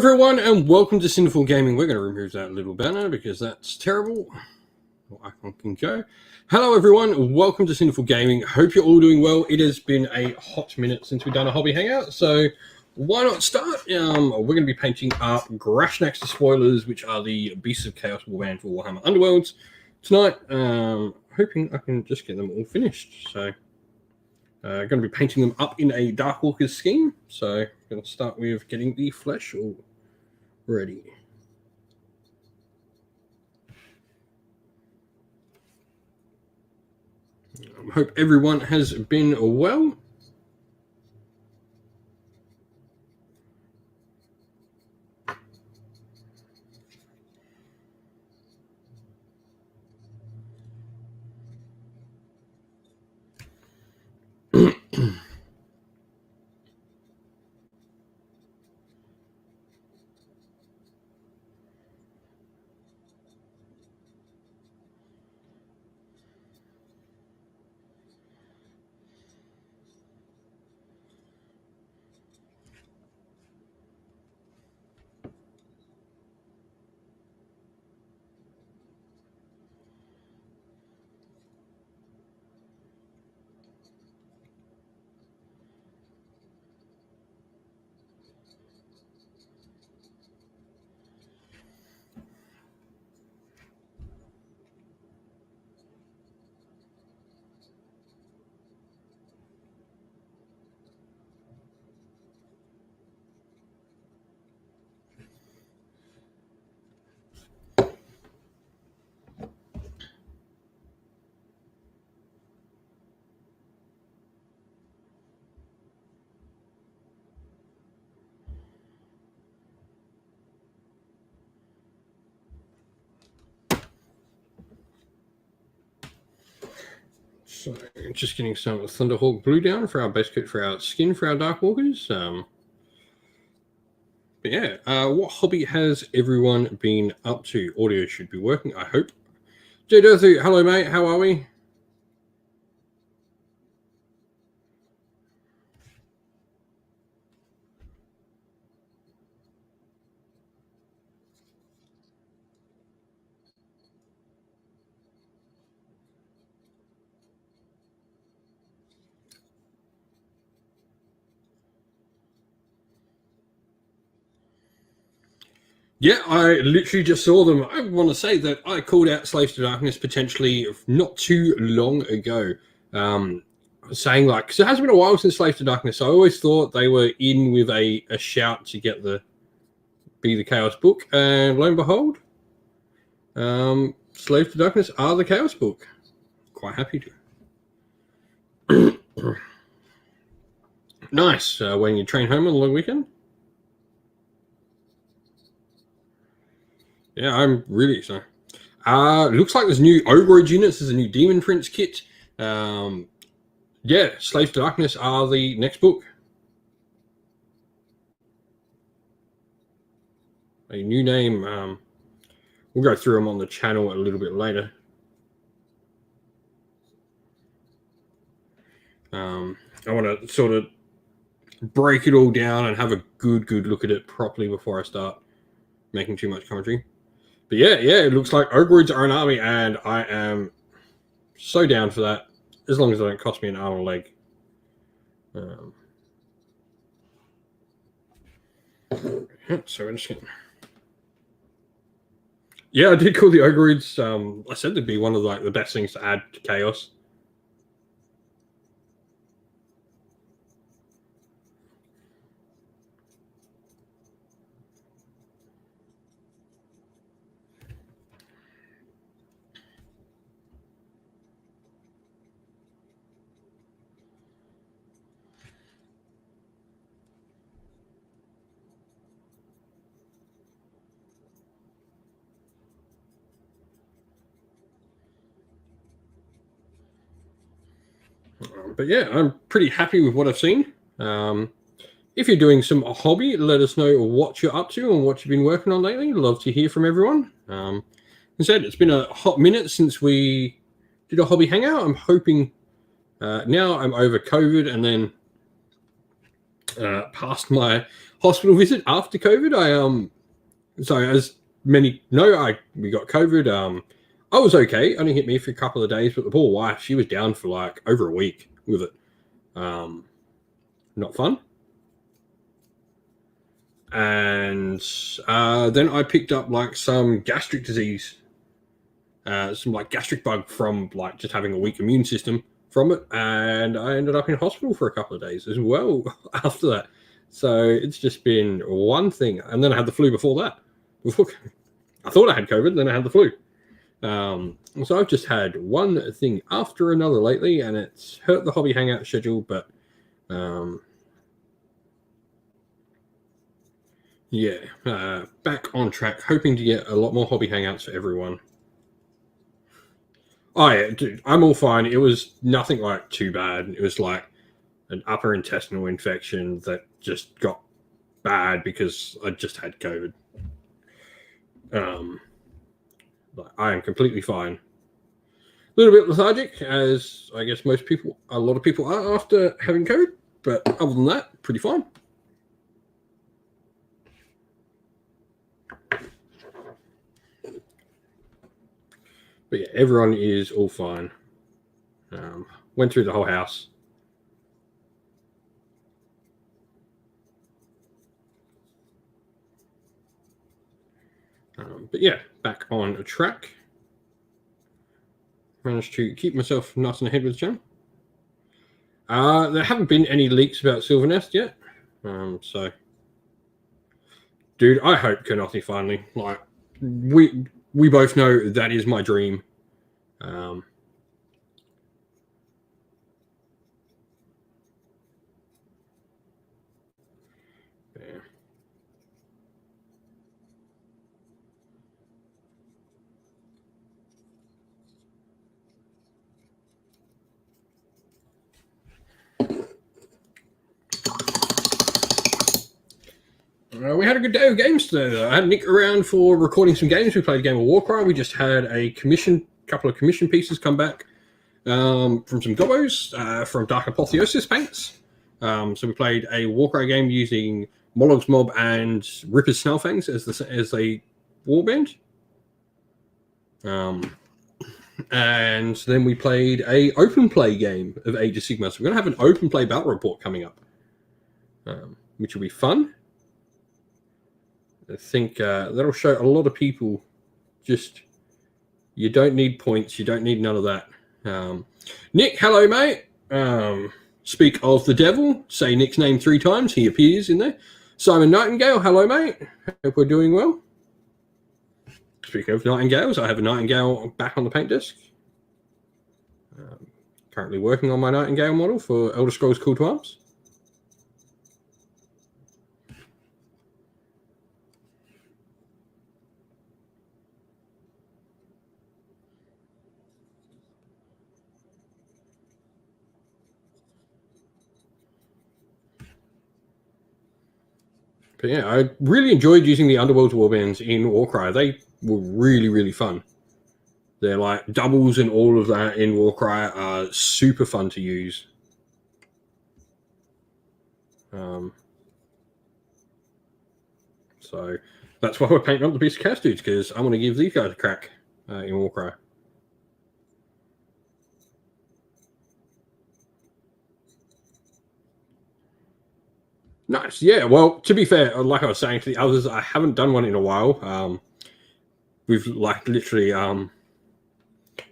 everyone, and welcome to Sinful Gaming. We're going to remove that little banner because that's terrible. Icon can go. Hello everyone, welcome to Sinful Gaming. Hope you're all doing well. It has been a hot minute since we've done a hobby hangout, so why not start? We're going to be painting up Grashnax the Spoilers, which are the Beasts of Chaos Warband for Warhammer Underworlds tonight. Hoping I can just get them all finished. So going to be painting them up in a Darkwalkers scheme. So going to start with getting the flesh all ready. Hope everyone has been well. So just getting some Thunderhawk blue down for our base coat for our skin for our Darkwalkers. But yeah, what hobby has everyone been up to? Audio should be working, I hope. Jay Dorothy, hello mate, how are we? Yeah, I literally just saw them. I want to say that I called out Slaves to Darkness potentially not too long ago. Saying like, because it has been a while since Slaves to Darkness, so I always thought they were in with a shout to get be the Chaos book, and lo and behold, Slaves to Darkness are the Chaos book. Quite happy to. Nice. When you train home on the long weekend. Yeah, I'm really excited. Looks like there's new Ogre units. There's a new Demon Prince kit. Yeah, Slaves to Darkness are the next book. A new name. We'll go through them on the channel a little bit later. I want to sort of break it all down and have a good look at it properly before I start making too much commentary. But yeah, it looks like Ogrids are an army, and I am so down for that, as long as they don't cost me an arm or leg. So we're just getting... Yeah, I did call the Ogrids. I said they'd be one of the best things to add to Chaos. But yeah, I'm pretty happy with what I've seen. If you're doing some hobby, let us know what you're up to and what you've been working on lately. Love to hear from everyone. As I said, it's been a hot minute since we did a hobby hangout. I'm hoping now I'm over COVID and then past my hospital visit after COVID. So as many know, we got COVID. I was okay. Only hit me for a couple of days, but the poor wife, she was down for like over a week with it. Not fun. And then I picked up like some gastric disease, some like gastric bug from like just having a weak immune system from it, and I ended up in hospital for a couple of days as well after that. So it's just been one thing, and then I had the flu before that. I thought I had COVID, then I had the flu. So I've just had one thing after another lately, and it's hurt the hobby hangout schedule, but yeah, back on track, hoping to get a lot more hobby hangouts for everyone. Oh yeah, dude, I'm all fine. It was nothing like too bad. It was like an upper intestinal infection that just got bad because I just had COVID. But I am completely fine. A little bit lethargic, as I guess a lot of people are after having COVID. But other than that, pretty fine. But yeah, everyone is all fine. Went through the whole house. But yeah, back on a track. Managed to keep myself nice and ahead with the channel. There haven't been any leaks about Silver Nest yet. So, dude, I hope Kenothi finally. Like, we both know that is my dream. Yeah. We had a good day of games today. I had Nick around for recording some games. We played a game of Warcry. We just had a couple of commission pieces come back from some gobos from Dark Apotheosis paints. So we played a Warcry game using Molog's Mob and Ripper's Snellfangs as a warband. And then we played a open play game of Age of Sigmar. So we're going to have an open play battle report coming up, which will be fun. I think that'll show a lot of people just you don't need points, you don't need none of that. Nick, hello, mate. Speak of the devil, say Nick's name 3 times, he appears in there. Simon Nightingale, hello, mate. Hope we're doing well. Speaking of Nightingales, I have a Nightingale back on the paint desk. Currently working on my Nightingale model for Elder Scrolls Call to Arms. But yeah, I really enjoyed using the Underworld warbands in Warcry. They were really, really fun. They're like doubles and all of that in Warcry are super fun to use. So that's why we're painting up the piece of cast dudes, because I want to give these guys a crack in Warcry. Nice. Yeah, well, to be fair, like I was saying to the others, I haven't done one in a while. We've like literally, I've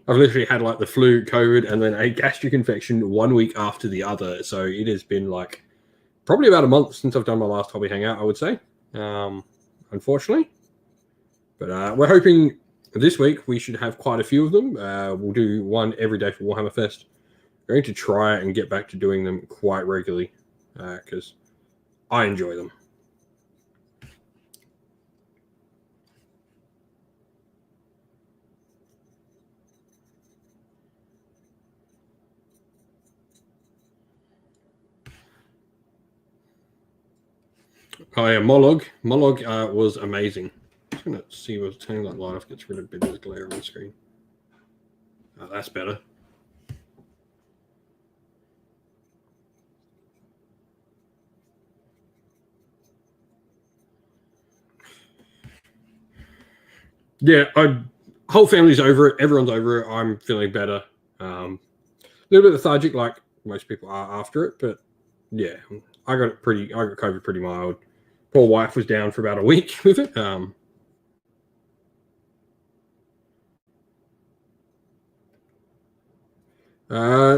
literally had like the flu, COVID, and then a gastric infection 1 week after the other. So it has been like probably about a month since I've done my last hobby hangout, I would say, unfortunately. But we're hoping this week we should have quite a few of them. We'll do one every day for Warhammer Fest. I'm going to try and get back to doing them quite regularly because I enjoy them. Oh yeah, Molog. Molog was amazing. I'm just going to see what's turning that light off, gets rid of a bit of the glare on the screen. Oh, that's better. Yeah, whole family's over it. Everyone's over it. I'm feeling better. A little bit lethargic, like most people are after it, but yeah, I got COVID pretty mild. Poor wife was down for about a week with it. Not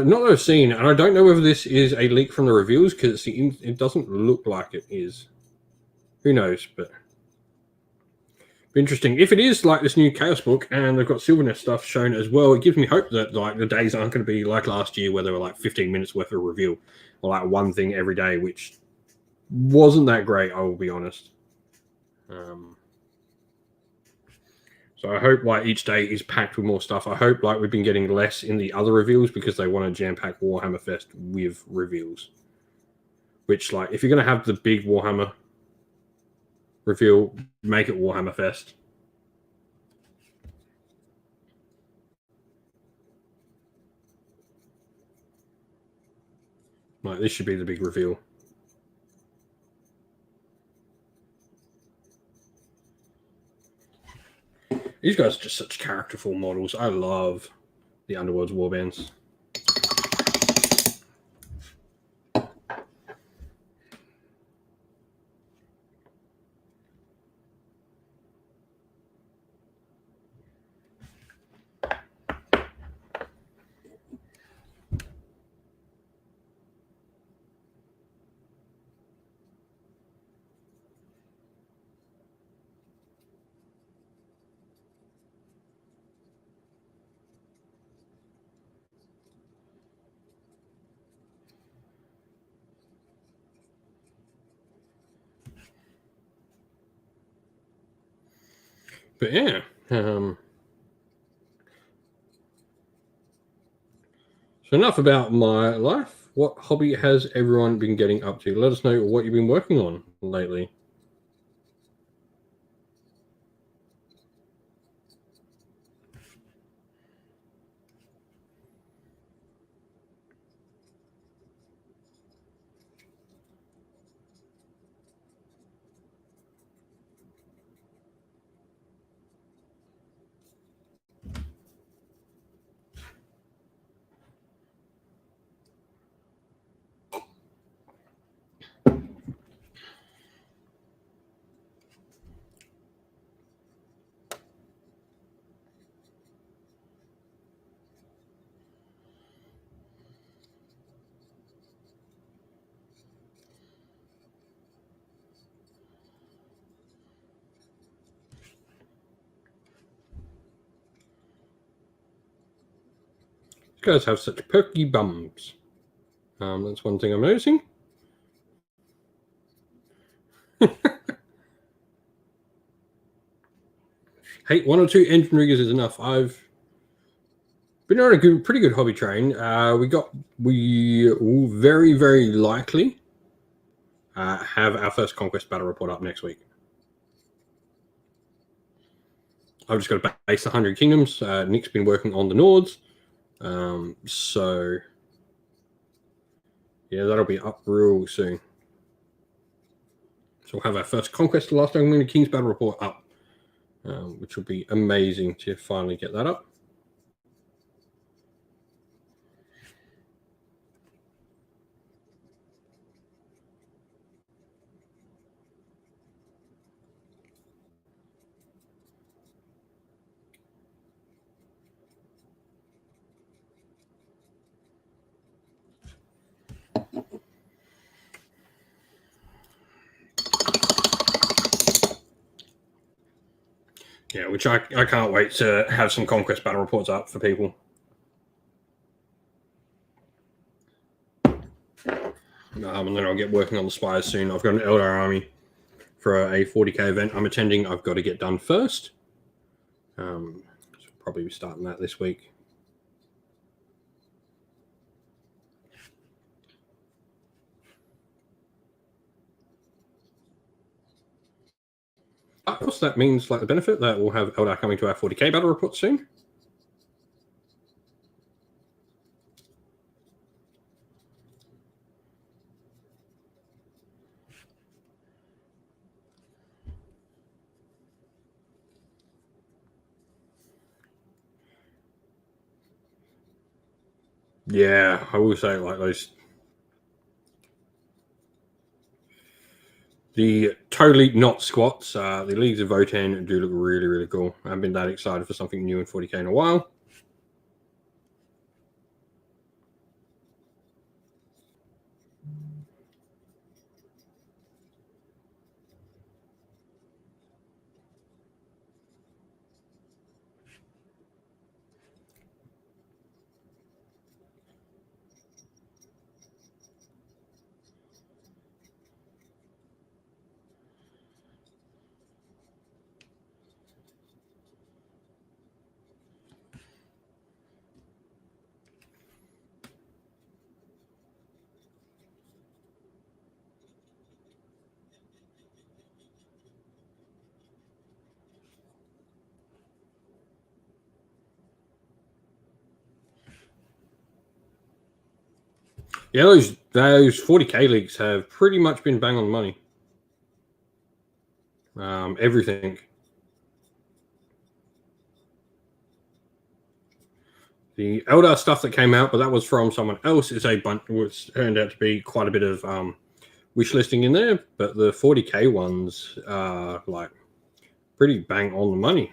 that I've seen, and I don't know whether this is a leak from the reveals because it doesn't look like it is. Who knows? But interesting. If it is like this new Chaos book and they've got Sylvaneth stuff shown as well, it gives me hope that like the days aren't going to be like last year where there were like 15 minutes worth of reveal or like one thing every day, which wasn't that great. I will be honest. So I hope like each day is packed with more stuff. I hope like we've been getting less in the other reveals because they want to jam pack Warhammer Fest with reveals. Which like if you're going to have the big Warhammer reveal, make it Warhammer Fest. Like this should be the big reveal. These guys are just such characterful models. I love the Underworld's warbands. But yeah, so enough about my life. What hobby has everyone been getting up to? Let us know what you've been working on lately. You guys have such perky bums. That's one thing I'm noticing. Hey, 1 or 2 engine riggers is enough. I've been on a pretty good hobby train. We will very, very likely have our first Conquest battle report up next week. I've just got to base 100 kingdoms. Nick's been working on the Nords. So, yeah, that'll be up real soon. So we'll have our first Conquest of the Last Unlimited Kings battle report up, which will be amazing to finally get that up. Yeah, which I can't wait to have some Conquest battle reports up for people. And then I'll get working on the Spires soon. I've got an Eldar army for a 40k event I'm attending. I've got to get done first. So probably be starting that this week. Of course, that means like the benefit that we'll have Eldar coming to our 40k battle report soon. Yeah, I will say like the totally not squats. The Leagues of Votan do look really, really cool. I haven't been that excited for something new in 40k in a while. Yeah, those 40k leagues have pretty much been bang on the money. Everything. The Eldar stuff that came out, but that was from someone else, is a bunch, which turned out to be quite a bit of wish listing in there. But the 40k ones are like pretty bang on the money.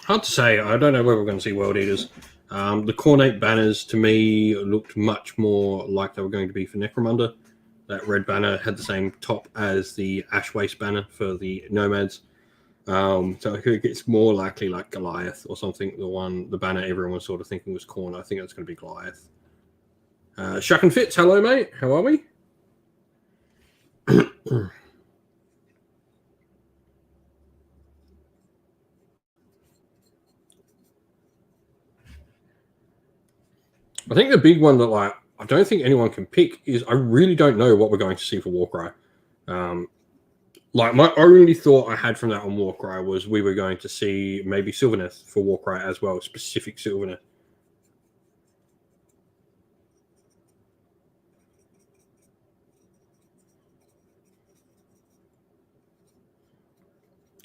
Hard to say. I don't know whether we're going to see World Eaters. The Cornate banners, to me, looked much more like they were going to be for Necromunda. That red banner had the same top as the Ash Waste banner for the Nomads. So I think it's more likely like Goliath or something. The banner everyone was sort of thinking was Corn. I think it's going to be Goliath. Shuck and Fitz, hello, mate. How are we? I think the big one that like I don't think anyone can pick is I really don't know what we're going to see for Warcry. Like my only thought I had from that on Warcry was we were going to see maybe Sylvaneth for Warcry as well, specific Sylvaneth.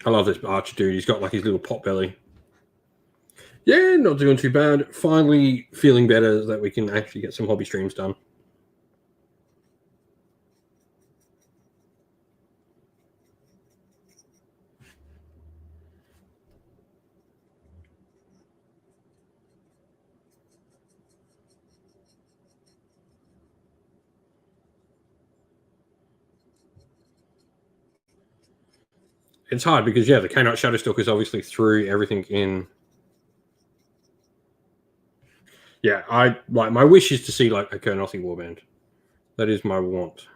I love this Archer dude. He's got like his little pot belly. Yeah, not doing too bad. Finally feeling better that we can actually get some hobby streams done. It's hard because yeah, the Canine Shadowstalkers obviously threw everything in. Yeah, I like my wish is to see like a Kernothi warband. That is my want.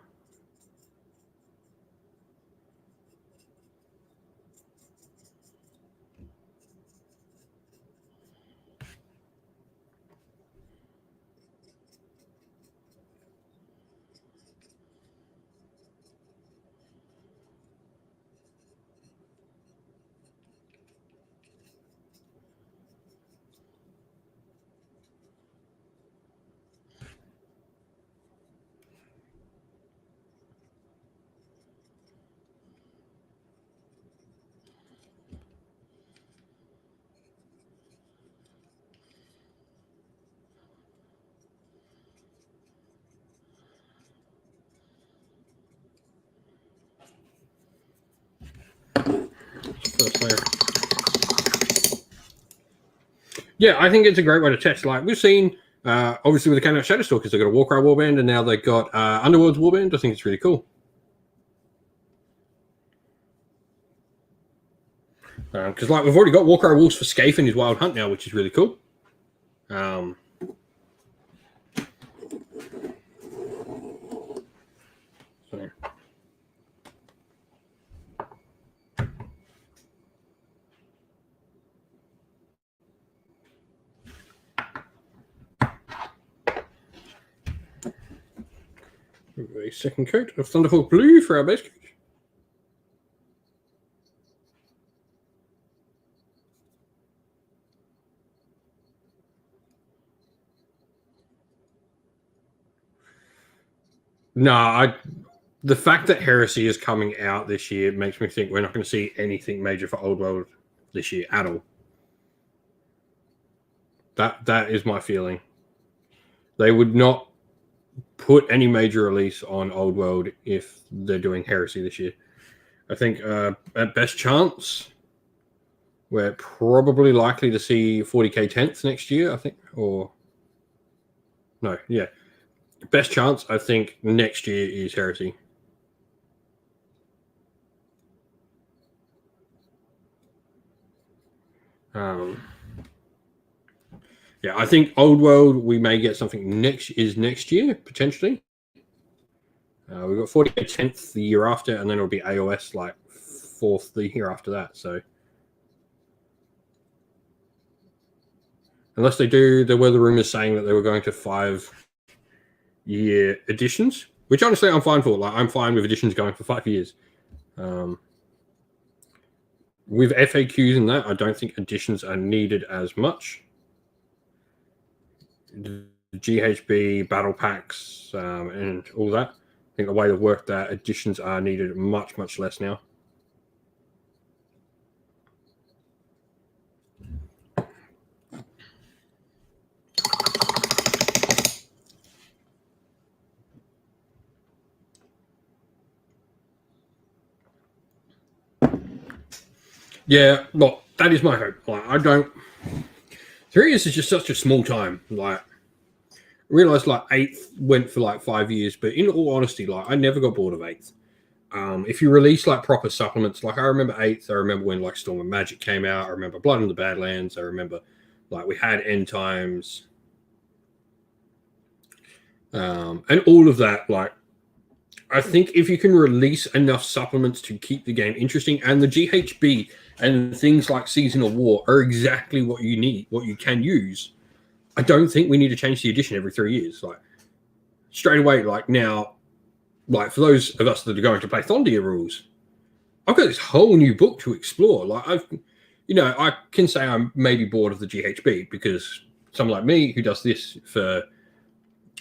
Yeah, I think it's a great way to test. Like we've seen, obviously with the Canine Shadowstalkers, they've got a Warcry warband, and now they've got Underworld's warband. I think it's really cool. Because like we've already got Warcry Wolves for Scaife and his Wild Hunt now, which is really cool. So. A second coat of Thunderhawk Blue for our base coat. No, the fact that Heresy is coming out this year makes me think we're not going to see anything major for Old World this year at all. That is my feeling. They would not put any major release on Old World if they're doing Heresy this year. I think at best chance, we're probably likely to see 40k 10th next year, I think. Or no, yeah. Best chance, I think next year is Heresy. Yeah, I think Old World we may get something next year potentially. We've got 40k 10th the year after, and then it'll be AOS like 4th the year after that. So unless they do, there were the rumors saying that they were going to 5-year editions, which honestly I'm fine for. Like I'm fine with editions going for 5 years. With FAQs and that, I don't think editions are needed as much. The GHB battle packs and all that. I think the way they've worked that, editions are needed much, much less now. Yeah, look, that is my hope. Like, I don't. 3 years is just such a small time. Like, I realized like 8th went for like 5 years, but in all honesty, like I never got bored of 8th. If you release like proper supplements, like I remember 8th, I remember when like Storm of Magic came out. I remember Blood in the Badlands. I remember like we had End Times, and all of that. Like, I think if you can release enough supplements to keep the game interesting, and the GHB and things like Seasonal War are exactly what you need, what you can use. I don't think we need to change the edition every 3 years. Like straight away, like now, like for those of us that are going to play Thondia rules, I've got this whole new book to explore. Like I can say I'm maybe bored of the GHB because someone like me who does this for,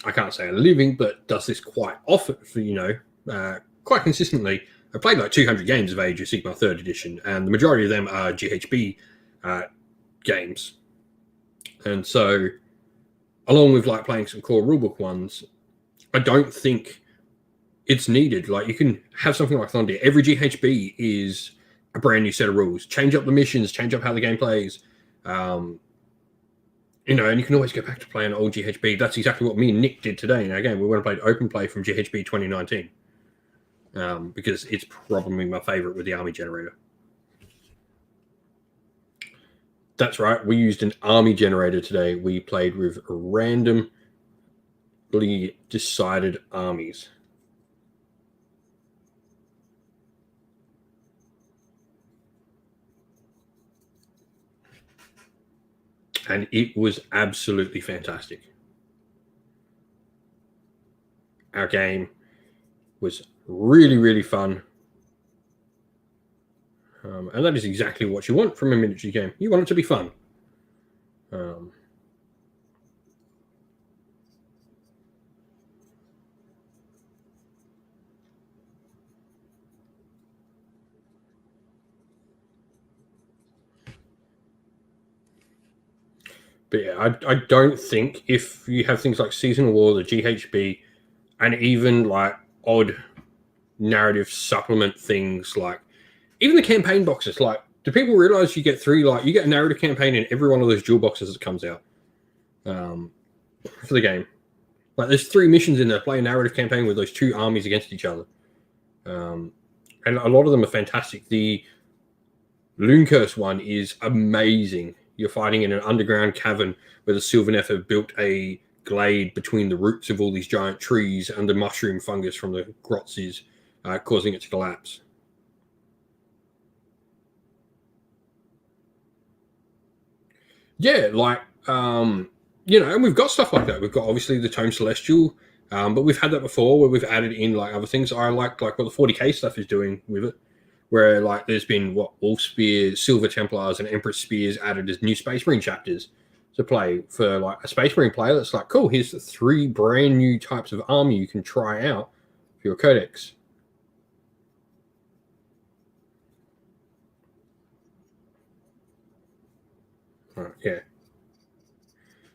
I can't say a living, but does this quite often for, quite consistently. I played like 200 games of Age of Sigmar 3rd edition, and the majority of them are GHB games. And so, along with like playing some core rulebook ones, I don't think it's needed. Like you can have something like Thunder. Every GHB is a brand new set of rules. Change up the missions, change up how the game plays. And you can always go back to playing old GHB. That's exactly what me and Nick did today in our game. We went and played open play from GHB 2019 because it's probably my favorite with the army generator. That's right. We used an army generator today. We played with randomly decided armies. And it was absolutely fantastic. Our game was really, really fun. And that is exactly what you want from a miniature game. You want it to be fun. But yeah, I don't think if you have things like Seasonal War, the GHB, and even like odd narrative supplement things like even the campaign boxes, like do people realize you get you get a narrative campaign in every one of those jewel boxes that comes out for the game. Like there's 3 missions in there, play a narrative campaign with those 2 armies against each other. And a lot of them are fantastic. The Loon Curse one is amazing. You're fighting in an underground cavern where the Sylvaneth have built a glade between the roots of all these giant trees, and the mushroom fungus from the grots is causing it to collapse. Yeah, like, and we've got stuff like that. We've got obviously the Tome Celestial, but we've had that before where we've added in like other things. I like what the 40k stuff is doing with it, where like there's been Wolf Spears, Silver Templars, and Empress Spears added as new Space Marine chapters to play for like a Space Marine player. That's like, cool, here's the 3 brand new types of army you can try out for your codecs. All right, yeah.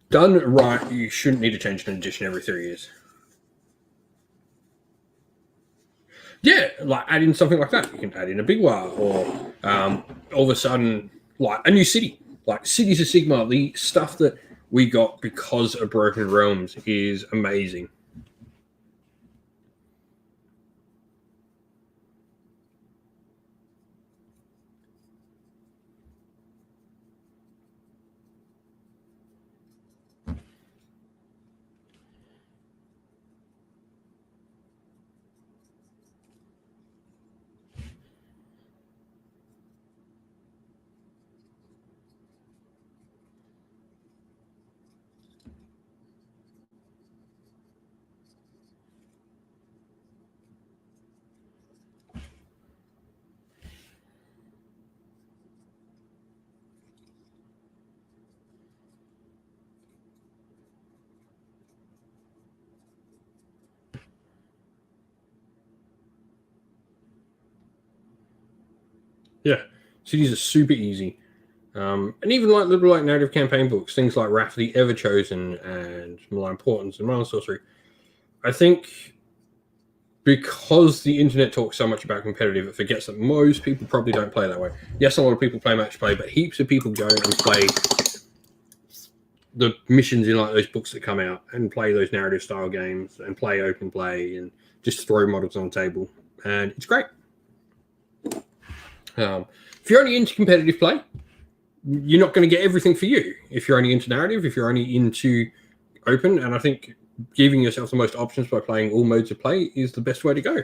Done right, you shouldn't need to change an edition every 3 years. Yeah, like add in something like that. You can add in a big war, or all of a sudden, like a new city. Like Cities of Sigma, the stuff that we got because of Broken Realms is amazing. Yeah, cities are super easy. And even like little like narrative campaign books, things like Wrath of the Everchosen and Malign Portents and Realm Sorcery. I think because the internet talks so much about competitive, it forgets that most people probably don't play that way. Yes, a lot of people play match play, but heaps of people go and play the missions in like those books that come out and play those narrative style games and play open play and just throw models on the table. And it's great. If you're only into competitive play, you're not going to get everything for you. If you're only into narrative, if you're only into open, and I think giving yourself the most options by playing all modes of play is the best way to go.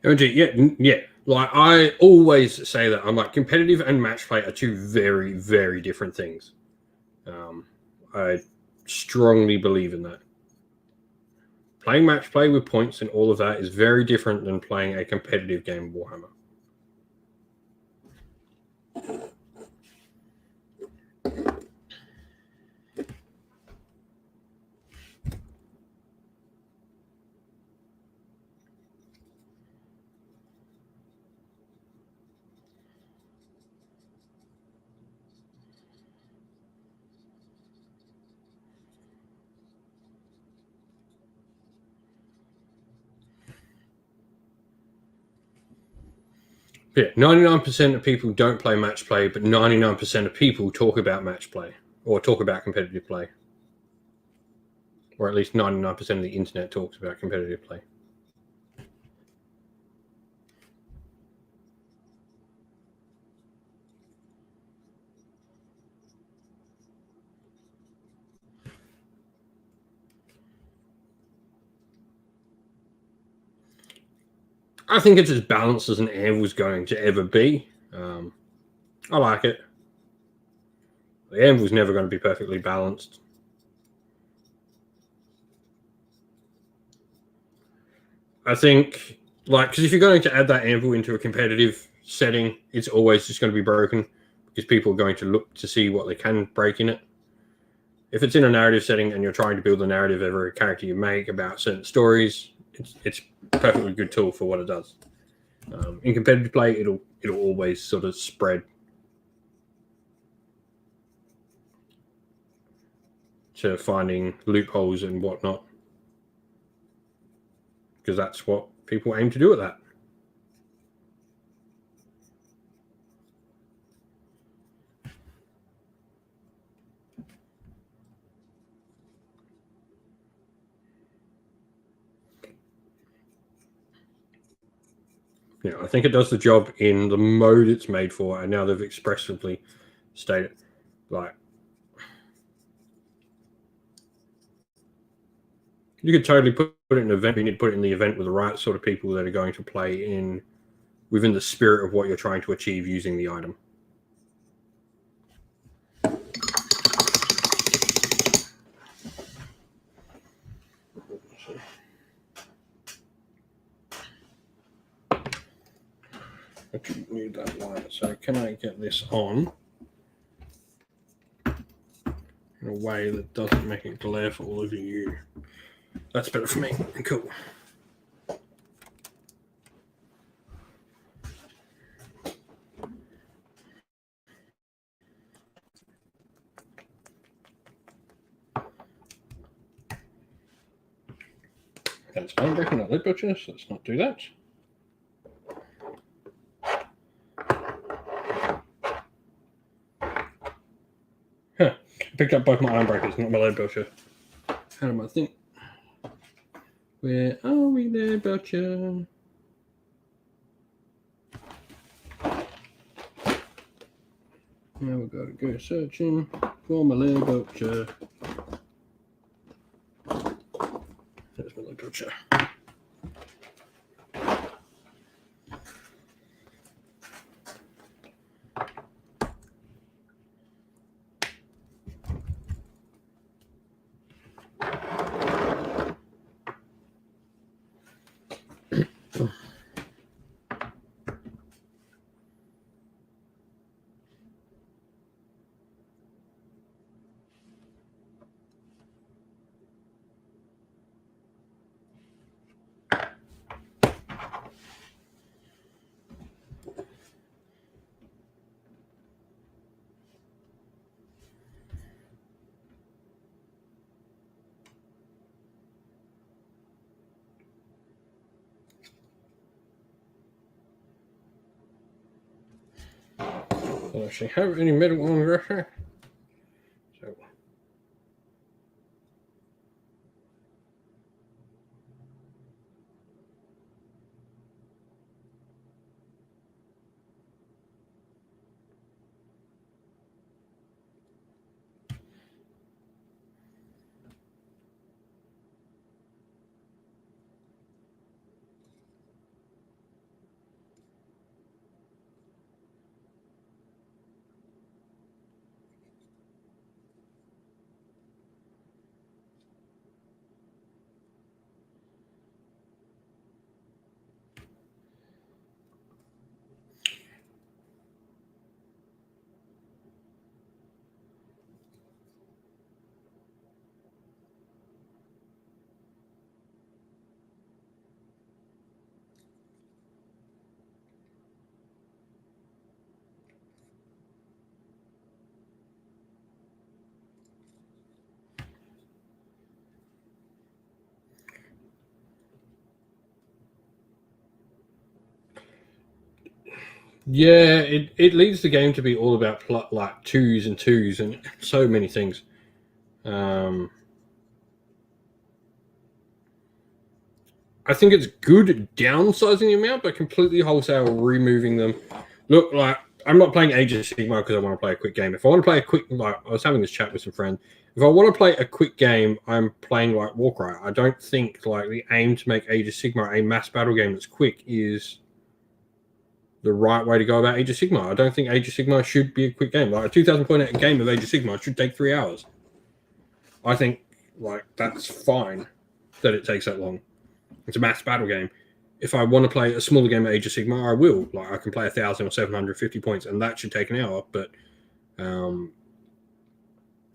Yeah. Like I always say that I'm like competitive and match play are two very, very different things. I strongly believe in that. Playing match play with points and all of that is very different than playing a competitive game of Warhammer. Yeah, 99% of people don't play match play, but 99% of people talk about match play or talk about competitive play. Or at least 99% of the internet talks about competitive play. I think it's as balanced as an Anvil's going to ever be. I like it. The Anvil's never going to be perfectly balanced. I think, like, because if you're going to add that Anvil into a competitive setting, it's always just going to be broken because people are going to look to see what they can break in it. If it's in a narrative setting and you're trying to build a narrative over a character you make about certain stories, it's a perfectly good tool for what it does. In competitive play, it'll always sort of spread to finding loopholes and whatnot, because that's what people aim to do with that. Yeah, I think it does the job in the mode it's made for, and now they've expressively stated, like, you could totally put it in an event. You need to put it in the event with the right sort of people that are going to play in within the spirit of what you're trying to achieve using the item. I didn't need that light, so can I get this on in a way that doesn't make it glare for all of you? That's better for me. Cool. That's fine, breaking that lid butcher, so let's not do that. Huh. I picked up both my iron breakers, not my lead butcher. How do I think? Where are we there, butcher? Now we've got to go searching for my lead butcher. There's my lead butcher. I don't actually have any metal on Russia. So yeah, it leads the game to be all about like twos and so many things. I think it's good downsizing the amount, but completely wholesale removing them. Look, like, I'm not playing Age of Sigmar because I want to play a quick game. If I want to play a quick, like, I was having this chat with some friends. If I want to play a quick game, I'm playing like Warcry. I don't think like the aim to make Age of Sigmar a mass battle game that's quick is the right way to go about Age of Sigmar. I don't think Age of Sigmar should be a quick game. Like a 2,000 point game of Age of Sigmar should take 3 hours. I think like that's fine that it takes that long. It's a mass battle game. If I want to play a smaller game of Age of Sigmar, I will. Like I can play 1,000 or 750 points, and that should take an hour. But yeah,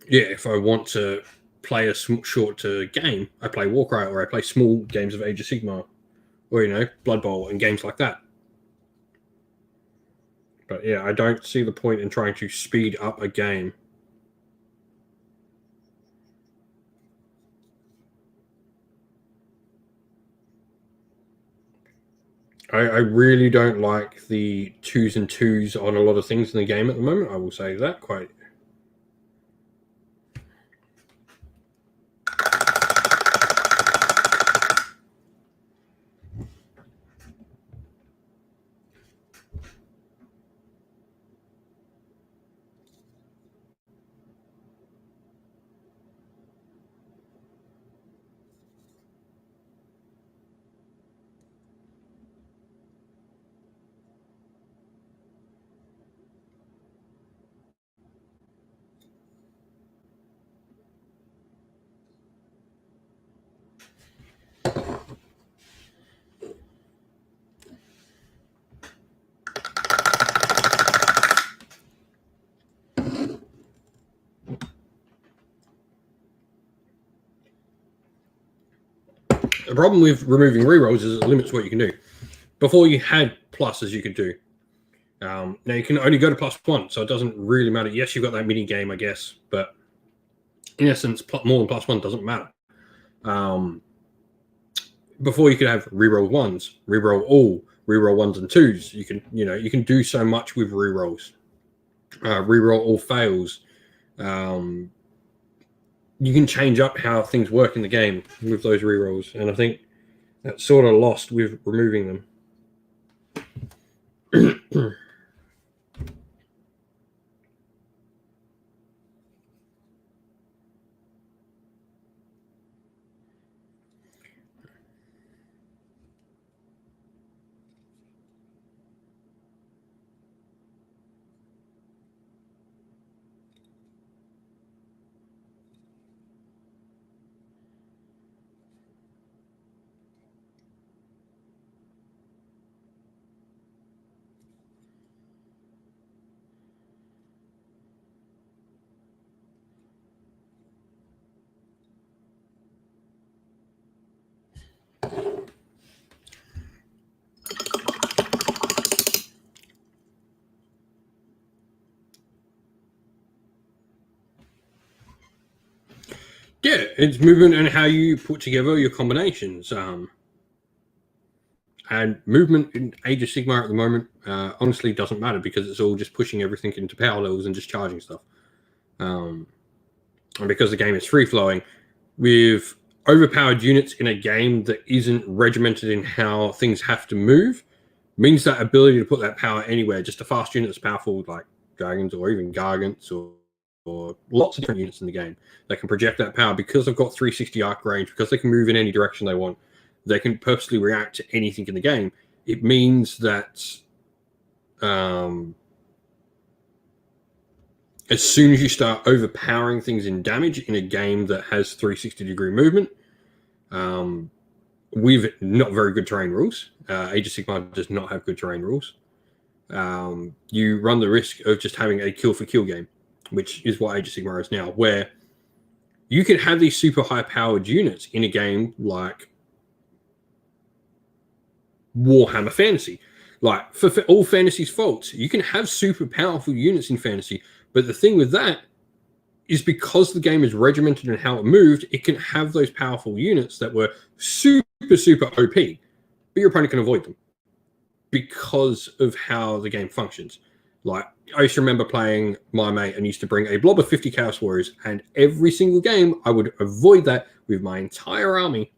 if I want to play a short game, I play Warcry or I play small games of Age of Sigmar, or Blood Bowl and games like that. But yeah, I don't see the point in trying to speed up a game. I really don't like the twos and twos on a lot of things in the game at the moment. I will say that quite. The problem with removing rerolls is it limits what you can do. Before you had pluses you could do. Now you can only go to +1, so it doesn't really matter. Yes, you've got that mini game, I guess, but in essence, more than +1 doesn't matter. Before you could have reroll ones, reroll all, reroll 1s and 2s. You can do so much with rerolls. Reroll all fails. You can change up how things work in the game with those rerolls, and I think that's sort of lost with removing them. Yeah, it's movement and how you put together your combinations. And movement in Age of Sigmar at the moment honestly doesn't matter because it's all just pushing everything into power levels and just charging stuff. And because the game is free-flowing, with overpowered units in a game that isn't regimented in how things have to move, means that ability to put that power anywhere, just a fast unit that's powerful like dragons or even gargants or lots of different units in the game that can project that power because they've got 360 arc range, because they can move in any direction they want. They can purposely react to anything in the game. It means that as soon as you start overpowering things in damage in a game that has 360-degree movement, with not very good terrain rules, Age of Sigmar does not have good terrain rules, you run the risk of just having a kill-for-kill game, which is what Age of Sigmar is now, where you can have these super high-powered units in a game like Warhammer Fantasy. Like, for all Fantasy's faults, you can have super powerful units in Fantasy, but the thing with that is because the game is regimented in how it moved, it can have those powerful units that were super, super OP, but your opponent can avoid them because of how the game functions. Like, I used to remember playing my mate and used to bring a blob of 50 Chaos Warriors, and every single game I would avoid that with my entire army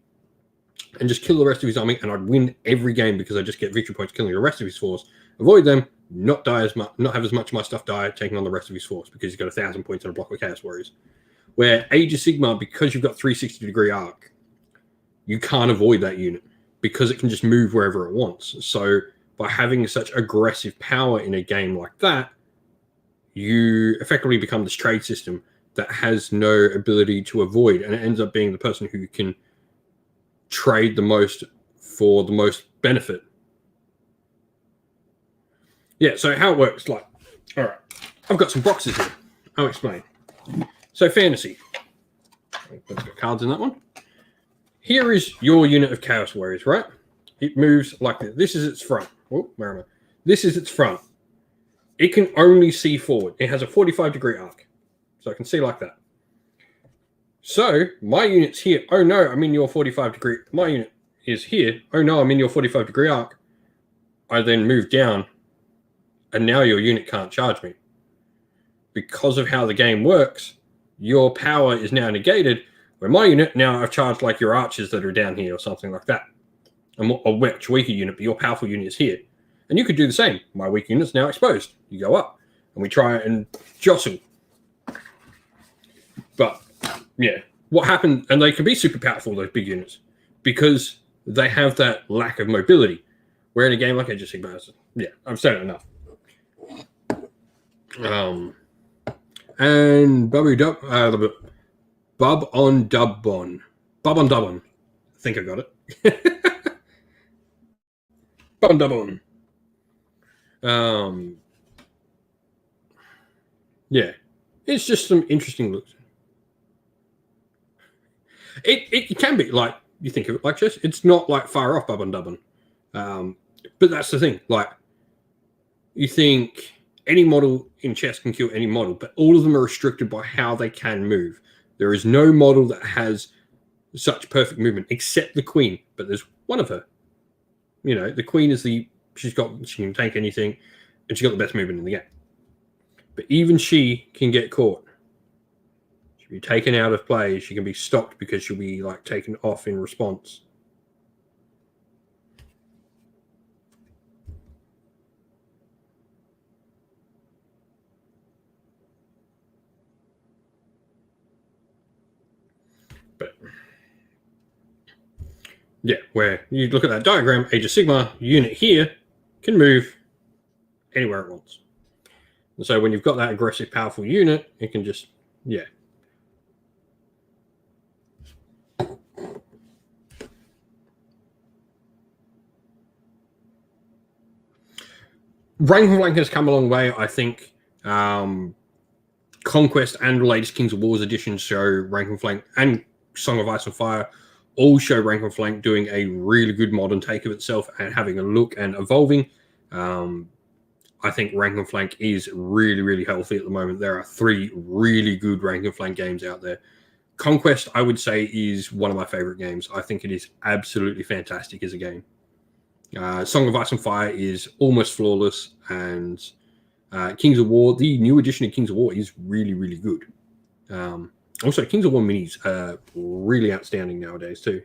and just kill the rest of his army, and I'd win every game because I just get victory points killing the rest of his force, avoid them, not die as much, not have as much of my stuff die taking on the rest of his force because he's got 1,000 points on a block of Chaos Warriors. Where Age of Sigmar, because you've got 360-degree arc, you can't avoid that unit because it can just move wherever it wants. So by having such aggressive power in a game like that, you effectively become this trade system that has no ability to avoid, and it ends up being the person who can trade the most for the most benefit. Yeah, so how it works, like, all right, I've got some boxes here. I'll explain. So Fantasy. Let's got cards in that one. Here is your unit of Chaos Warriors, right? It moves like this. This is its front. Oh, where am I? This is its front. It can only see forward. It has a 45-degree arc. So I can see like that. So my unit's here. Oh no, I'm in your 45-degree. My unit is here. Oh no, I'm in your 45-degree arc. I then move down, and now your unit can't charge me. Because of how the game works, your power is now negated, where my unit, now I've charged like your archers that are down here or something like that. A much weaker unit, but your powerful unit is here. And you could do the same. My weak unit's now exposed. You go up, and we try and jostle. But, yeah, what happened, and they can be super powerful, those big units, because they have that lack of mobility. Where in a game like Age of Sigmar, yeah, I've said it enough. And Bub on Dubbon. I think I got it. Bub on Dubbon. Yeah, it's just some interesting looks. It can be like you think of it like chess. It's not like far off Bubba and Dubbin. But that's the thing. Like, you think any model in chess can kill any model, but all of them are restricted by how they can move. There is no model that has such perfect movement except the queen, but there's one of her. You know, the queen is she can tank anything, and she's got the best movement in the game. But even she can get caught. She'll be taken out of play. She can be stopped because she'll be like taken off in response. But yeah, where you look at that diagram, Age of Sigmar unit here can move anywhere it wants. And so when you've got that aggressive, powerful unit, it can just, yeah. Rank and Flank has come a long way, I think. Conquest and the latest Kings of Wars editions show Rank and Flank, and Song of Ice and Fire all show Rank and Flank doing a really good modern take of itself and having a look and evolving. I think Rank and Flank is really, really healthy at the moment. There are 3 really good Rank and Flank games out there. Conquest, I would say, is one of my favorite games. I think it is absolutely fantastic as a game. Song of Ice and Fire is almost flawless, and Kings of War, the new edition of Kings of War, is really, really good. Also, Kings of War minis are really outstanding nowadays too.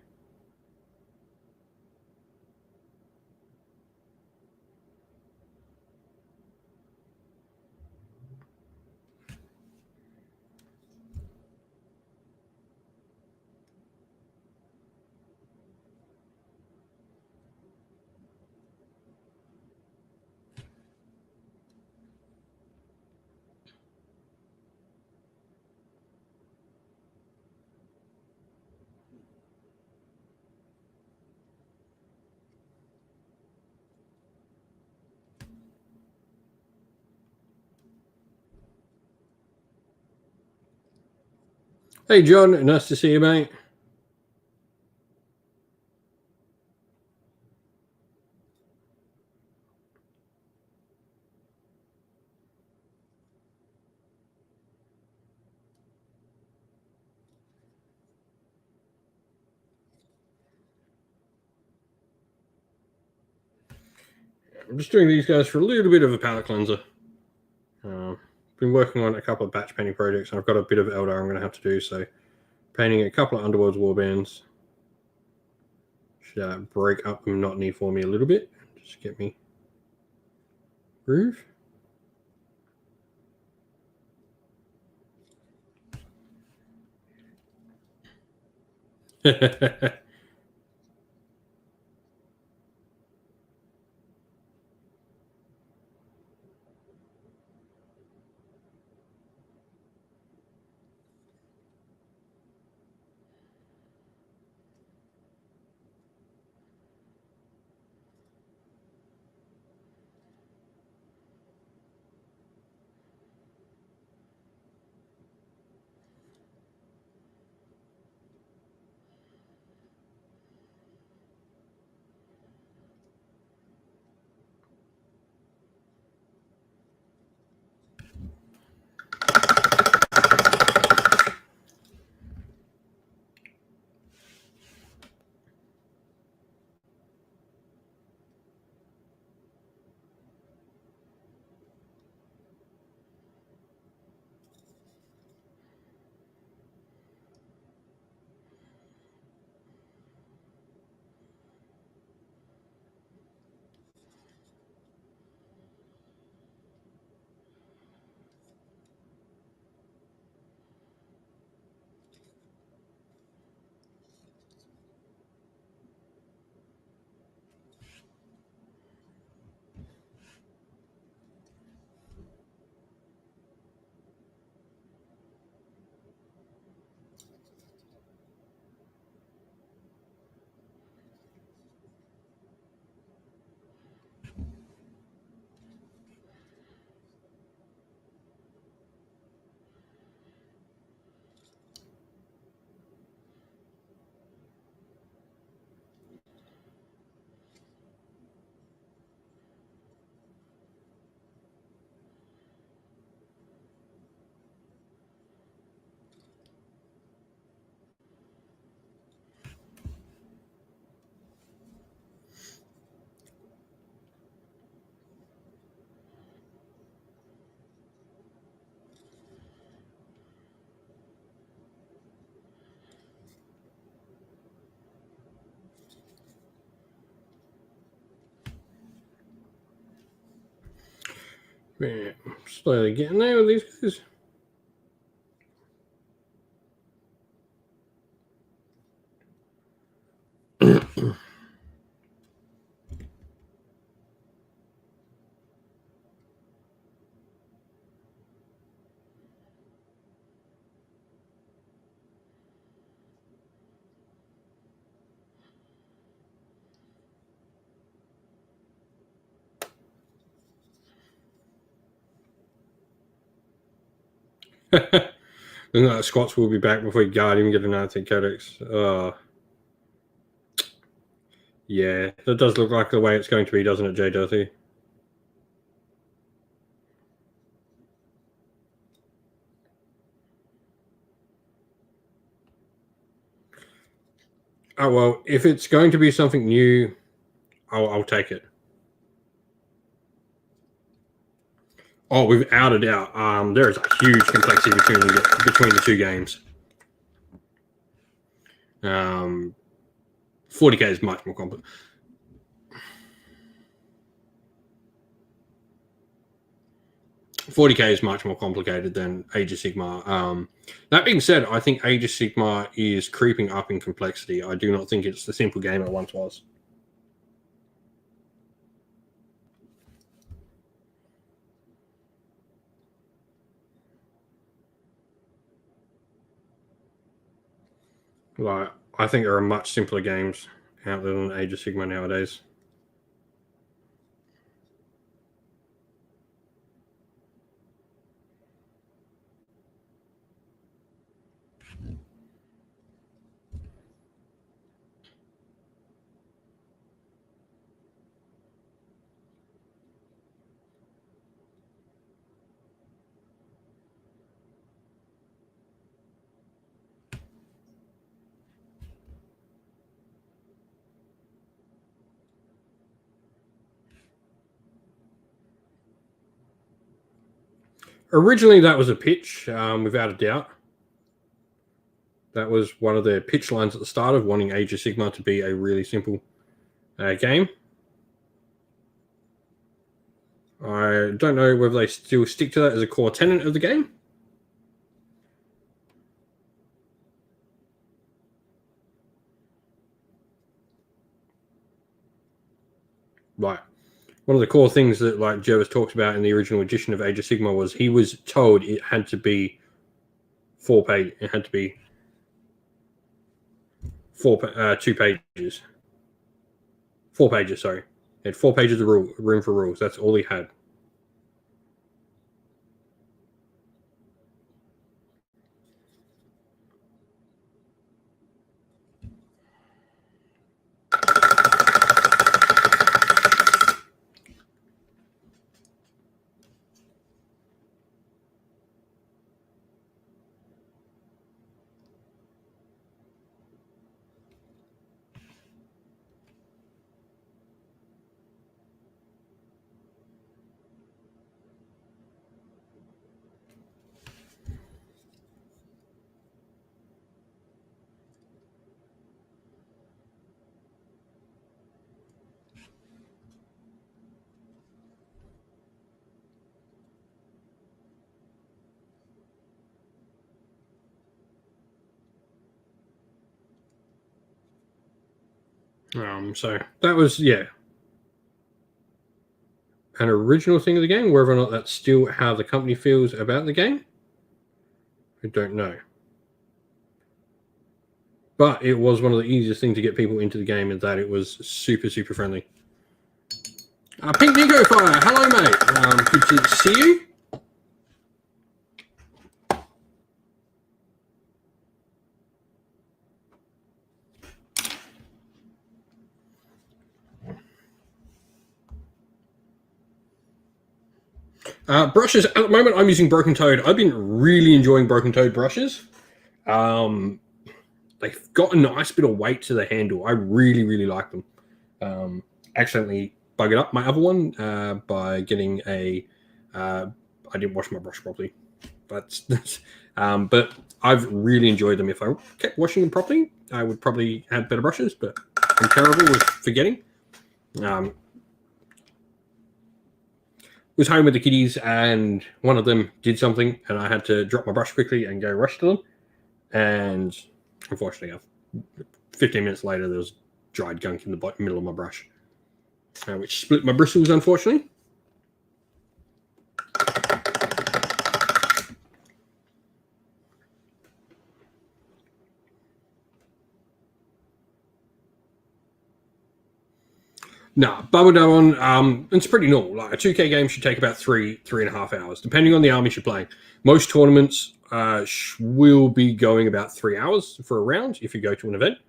Hey, John, nice to see you, mate. I'm just doing these guys for a little bit of a palette cleanser. Been working on a couple of batch painting projects, and I've got a bit of Eldar I'm going to have to do, so painting a couple of Underworlds warbands should break up the monotony for me a little bit. Just get me groove. Yeah, slowly getting there with these guys. And Scots will be back before Guard even get an anti codex. Yeah, that does look like the way it's going to be, doesn't it, Jay Dorothy? Oh, well, if it's going to be something new, I'll take it. Oh, without a doubt. There is a huge complexity between the two games. 40k is much more complicated. 40k is much more complicated than Age of Sigmar. That being said, I think Age of Sigmar is creeping up in complexity. I do not think it's the simple game it once was. Like, I think there are much simpler games out there than Age of Sigmar nowadays. Originally, that was a pitch, without a doubt. That was one of their pitch lines at the start of wanting Age of Sigmar to be a really simple game. I don't know whether they still stick to that as a core tenet of the game. Right. One of the core things that like Jervis talked about in the original edition of Age of Sigmar was he was told it had to be 4 pages. It had to be 2 pages. 4 pages, sorry. He had 4 pages of room for rules. That's all he had. So that was, yeah, an original thing of the game. Whether or not that's still how the company feels about the game, I don't know. But it was one of the easiest things to get people into the game, in that it was super, super friendly. Pink Nico Fire, hello mate. Good to see you. Brushes, at the moment I'm using Broken Toad. I've been really enjoying Broken Toad brushes. They've got a nice bit of weight to the handle. I really, really like them. Accidentally buggered up my other one by getting a... I didn't wash my brush properly. But I've really enjoyed them. If I kept washing them properly, I would probably have better brushes, but I'm terrible with forgetting. was home with the kiddies, and one of them did something, and I had to drop my brush quickly and go rush to them. And unfortunately, 15 minutes later, there was dried gunk in the middle of my brush, which split my bristles, unfortunately. No, Bubbledub it's pretty normal. Like a 2K game should take about 3.5 hours, depending on the armies you're playing. Most tournaments will be going about 3 hours for a round if you go to an event.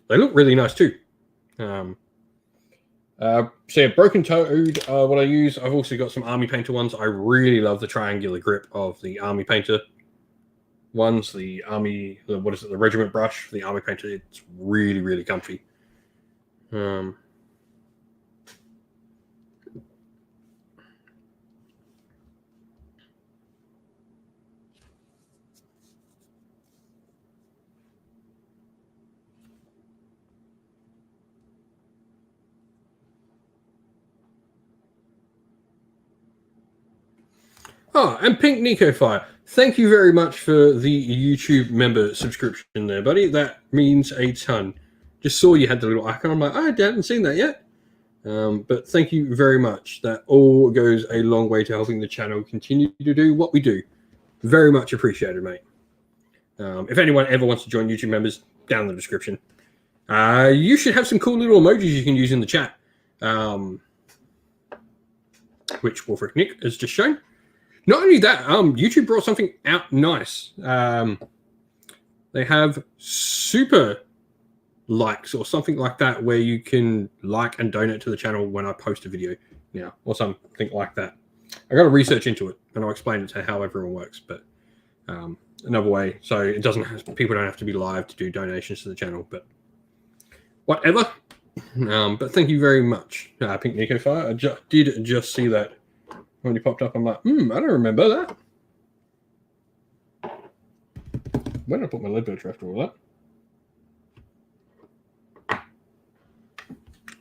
They look really nice too. So yeah, Broken Toad, what I use. I've also got some Army Painter ones. I really love the triangular grip of the Army Painter ones. The Regiment brush, the Army Painter. It's really, really comfy. Oh, and Pink Nico Fire. Thank you very much for the YouTube member subscription there, buddy. That means a ton. Just saw you had the little icon. I'm like, I hadn't seen that yet. But thank you very much. That all goes a long way to helping the channel continue to do what we do. Very much appreciated, mate. If anyone ever wants to join YouTube members, down in the description. You should have some cool little emojis you can use in the chat, which Wolfric Nick has just shown. Not only that, YouTube brought something out nice. They have super likes or something like that, where you can like and donate to the channel when I post a video now, or something like that. I got to research into it, and I'll explain it to how everyone works. But another way, so it doesn't people don't have to be live to do donations to the channel. But whatever. But thank you very much, Pink Nico Fire. I did just see that. When you popped up, I'm like, I don't remember that. Where did I put my lead filter after all that?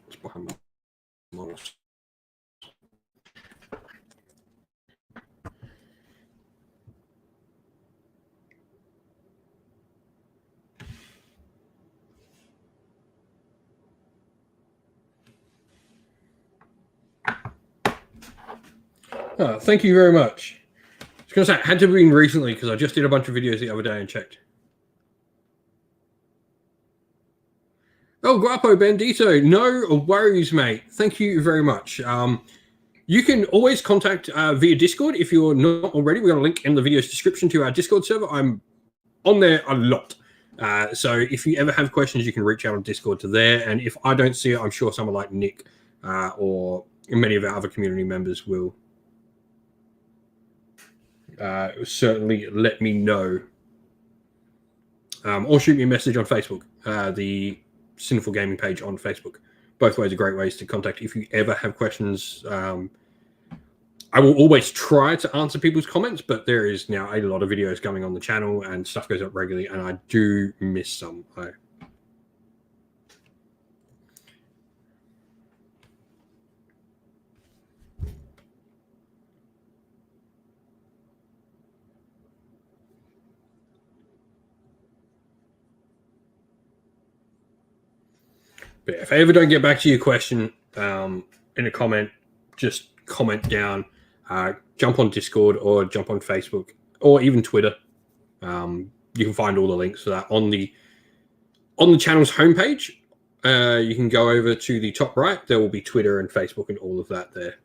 It's behind my models. Oh, thank you very much. I was going to say, it had to have been recently because I just did a bunch of videos the other day and checked. Oh, Guapo Bandito, no worries, mate. Thank you very much. You can always contact via Discord if you're not already. We've got a link in the video's description to our Discord server. I'm on there a lot. So if you ever have questions, you can reach out on Discord to there. And if I don't see it, I'm sure someone like Nick or many of our other community members will certainly let me know. Or shoot me a message on Facebook, the Sinful Gaming page on Facebook. Both ways are great ways to contact if you ever have questions. I will always try to answer people's comments, but there is now a lot of videos going on the channel and stuff goes up regularly, and I do miss some. But if I ever don't get back to your question in a comment, just comment down, jump on Discord or jump on Facebook or even Twitter. You can find all the links for that on the channel's homepage. You can go over to the top right. There will be Twitter and Facebook and all of that there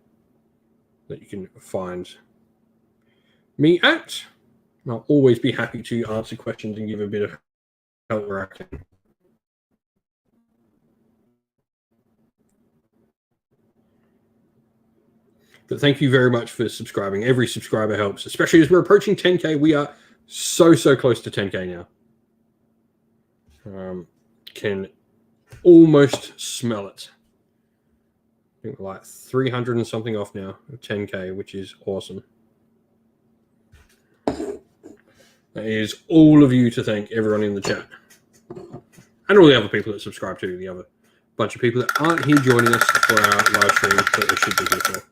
that you can find me at. I'll always be happy to answer questions and give a bit of help where I can. But thank you very much for subscribing. Every subscriber helps, especially as we're approaching 10K. We are so close to 10K now. Can almost smell it. I think we're like 300 and something off now of 10K, which is awesome. That is all of you to thank, everyone in the chat. And all the other people that subscribe to the other bunch of people that aren't here joining us for our live stream that they should be here for.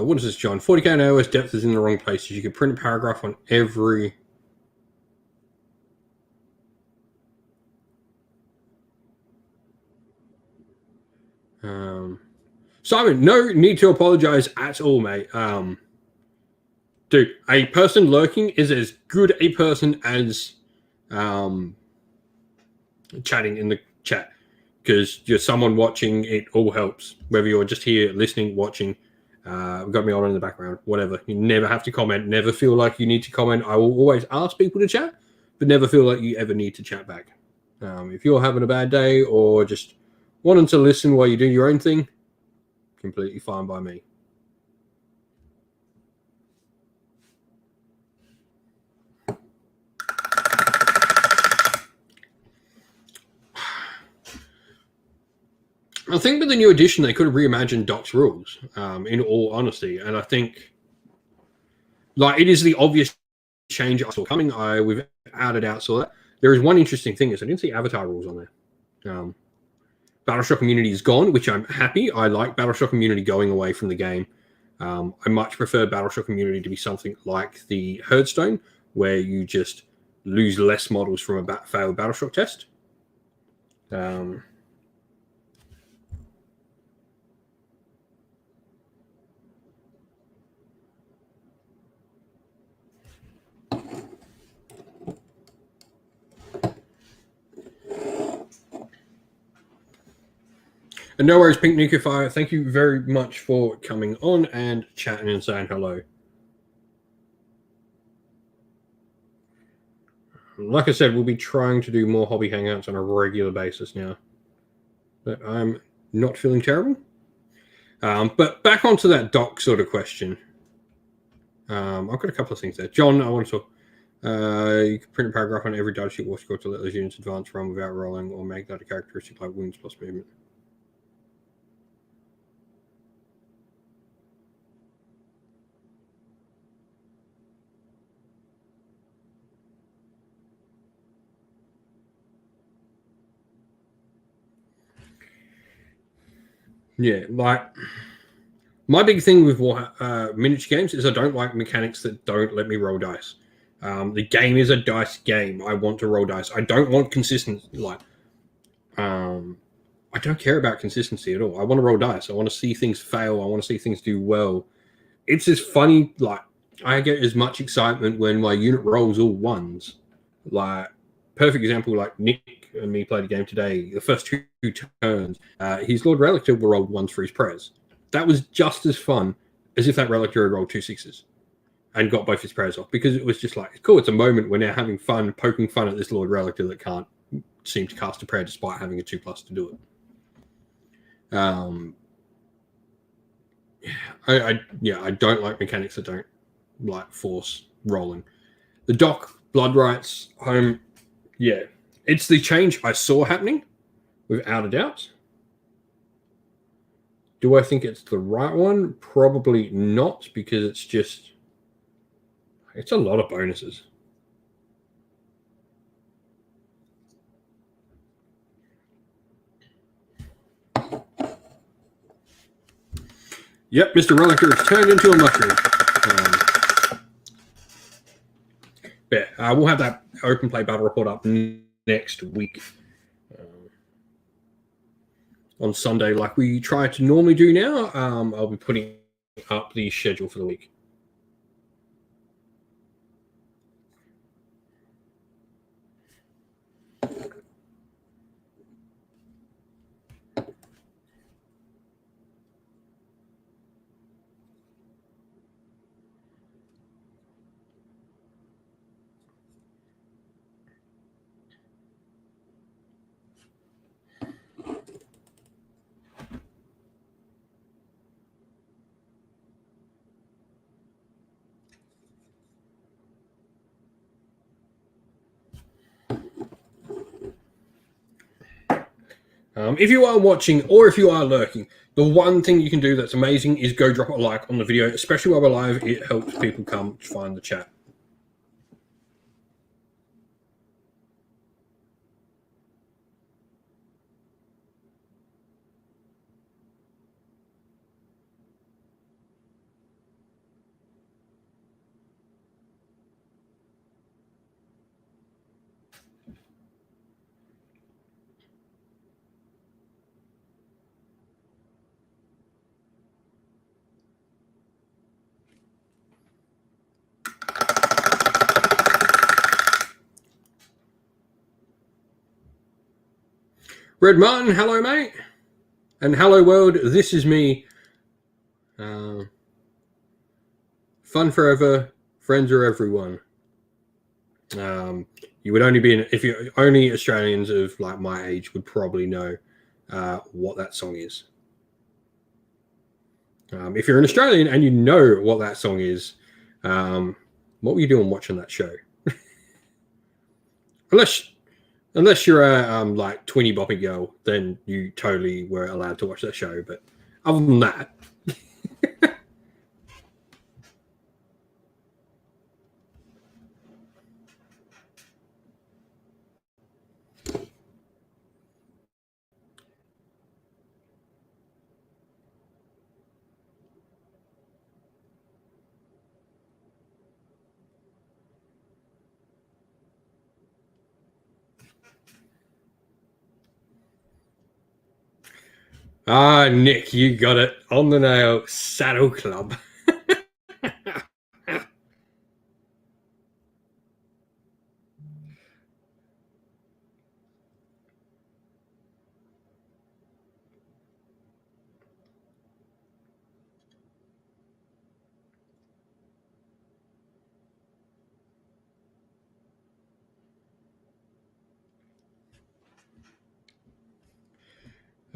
What is this, John? 40k an hour's depth is in the wrong places. You could print a paragraph on every... Simon, no need to apologize at all, mate. Dude, a person lurking is as good a person as chatting in the chat, because you're someone watching. It all helps, whether you're just here listening, watching. Got me on in the background, whatever. You never have to comment. Never feel like you need to comment. I will always ask people to chat, but never feel like you ever need to chat back. If you're having a bad day or just wanting to listen while you do your own thing, completely fine by me. I think with the new edition, they could have reimagined Doc's rules, in all honesty. And I think, like, it is the obvious change I saw coming. Without a doubt saw that. There is one interesting thing is I didn't see Avatar rules on there. Battleshock Immunity is gone, which I'm happy. I like Battleshock Immunity going away from the game. I much prefer Battleshock Immunity to be something like the Herdstone, where you just lose less models from a failed Battleshock test. And no worries, Pink Nuclear Fire. Thank you very much for coming on and chatting and saying hello. Like I said, we'll be trying to do more hobby hangouts on a regular basis now. But I'm not feeling terrible. But back onto that doc sort of question. I've got a couple of things there. John, I want to talk. You can print a paragraph on every data sheet war score to let those units advance run without rolling, or make that a characteristic like wounds plus movement. Yeah, like my big thing with miniature games is I don't like mechanics that don't let me roll dice. The game is a dice game. I want to roll dice. I don't want consistency. I don't care about consistency at all. I want to roll dice. I want to see things fail. I want to see things do well. It's just funny. Like, I get as much excitement when my unit rolls all ones. Like, perfect example, like Nick and me played a game today. The first two turns, his Lord Relictor rolled ones for his prayers. That was just as fun as if that Relictor had rolled 2 6s and got both his prayers off, because it was just like, cool, it's a moment when they're having fun, poking fun at this Lord Relictor that can't seem to cast a prayer despite having a 2+ to do it. I don't like mechanics that don't like force rolling. The Doc Blood Rights home, yeah, it's the change I saw happening, without a doubt. Do I think it's the right one? Probably not, because it's a lot of bonuses. Yep, Mr. Relictor has turned into a mushroom. We'll have that open play battle report up next week. On Sunday, like we try to normally do now. I'll be putting up the schedule for the week. If you are watching or if you are lurking, the one thing you can do that's amazing is go drop a like on the video, especially while we're live. It helps people come to find the chat. Red Martin, hello, mate. And hello, world. This is me. Fun forever. Friends are everyone. You would only be if you only Australians of like my age would probably know what that song is. If you're an Australian and you know what that song is, what were you doing watching that show? Unless you're a like 20 boppy girl, then you totally were allowed to watch that show. But other than that, Nick, you got it on the nail. Saddle Club.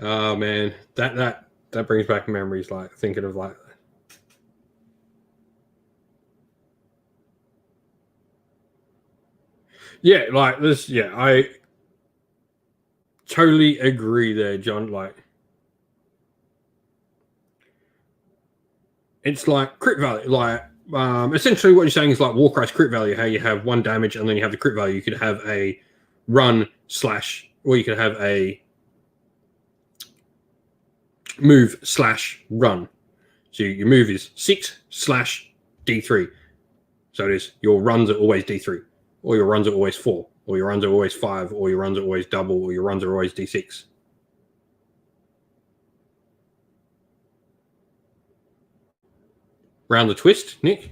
Oh man, that brings back memories. Like thinking of like, yeah, like this. Yeah, I totally agree there, John. Like, it's like crit value. Like, essentially, what you're saying is like Warcry's crit value. How you have one damage and then you have the crit value. You could have a run slash, or you could have a move slash run. So your move is 6 slash D3. So it is your runs are always D3, or your runs are always 4, or your runs are always 5, or your runs are always double, or your runs are always D6. Round the twist, Nick.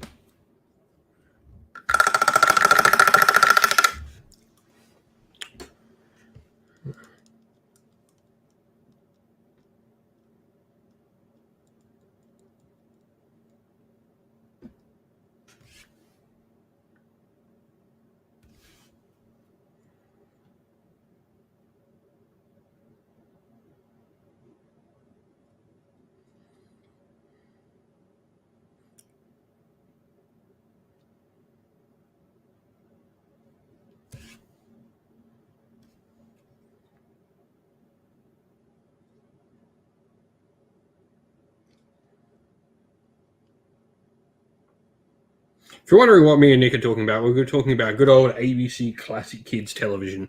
If you're wondering what me and Nick are talking about, we're talking about good old ABC classic kids television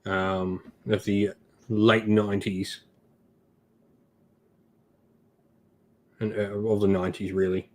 of the late 90s and of the 90s, really.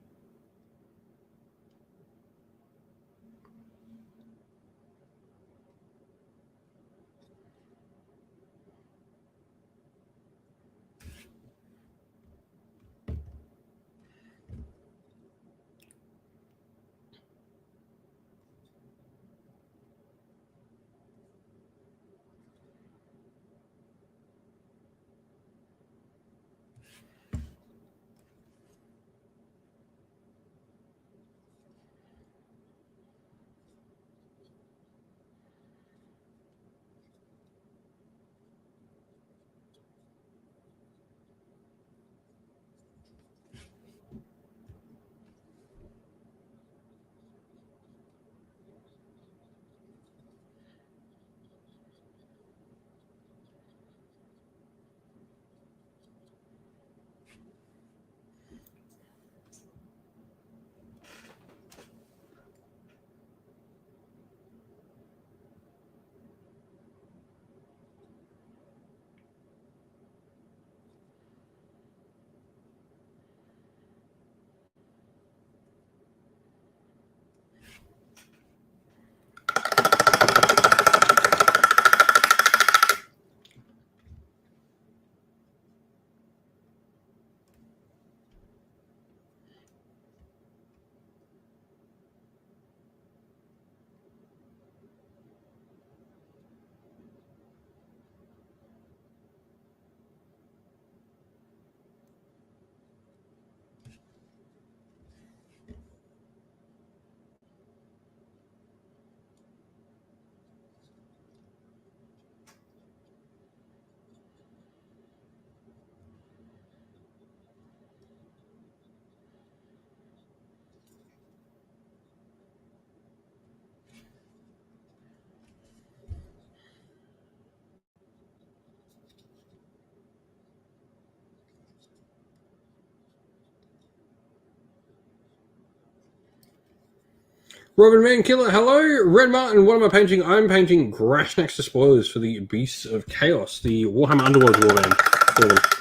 Robin Man Killer, hello. Red Martin, what am I painting? I'm painting Grass Next to Spoilers for the Beasts of Chaos, the Warhammer Underworld warband.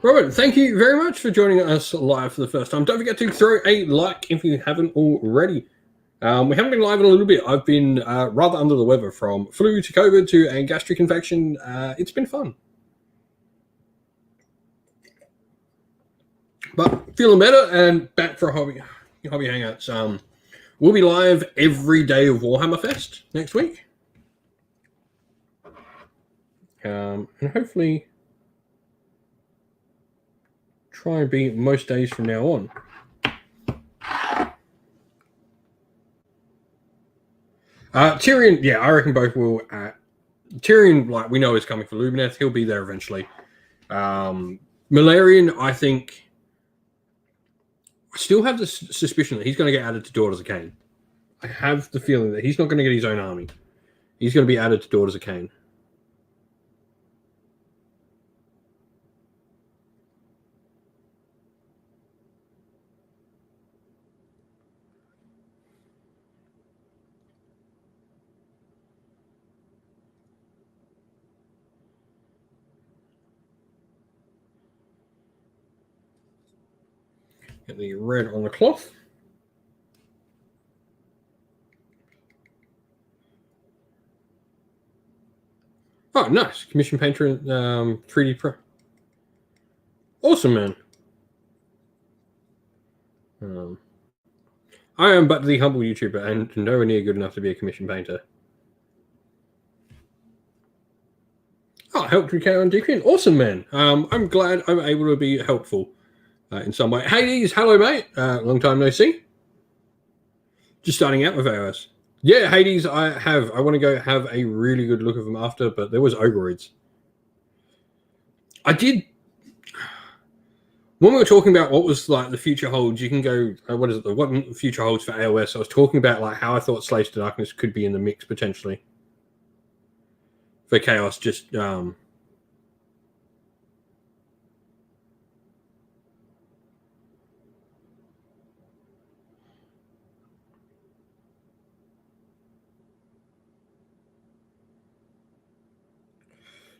Robert, thank you very much for joining us live for the first time. Don't forget to throw a like if you haven't already. We haven't been live in a little bit. I've been rather under the weather, from flu to COVID to a gastric infection. It's been fun. But feeling better and back for hobby hangouts. We'll be live every day of Warhammer Fest next week. And hopefully try and be most days from now on. Tyrion, yeah, I reckon both will. Tyrion, like we know, is coming for Lumineth. He'll be there eventually. Malarian, I think, I still have the suspicion that he's going to get added to Daughters of Cain. I have the feeling that he's not going to get his own army. He's going to be added to Daughters of Cain. Get the red on the cloth. Oh, nice. Commission Painter 3D Pro. Awesome, man. I am but the humble YouTuber and nowhere near good enough to be a commission painter. Oh, helped with KO and DQ. Awesome, man. I'm glad I'm able to be helpful in some way. Hades, hello, mate. Long time no see. Just starting out with AOS. Yeah, Hades, I want to go have a really good look at them after, but there was Ogoroids. I did. When we were talking about what was like the future holds, you can go, what is it? What the future holds for AOS? I was talking about like how I thought Slaves to Darkness could be in the mix potentially for Chaos. Just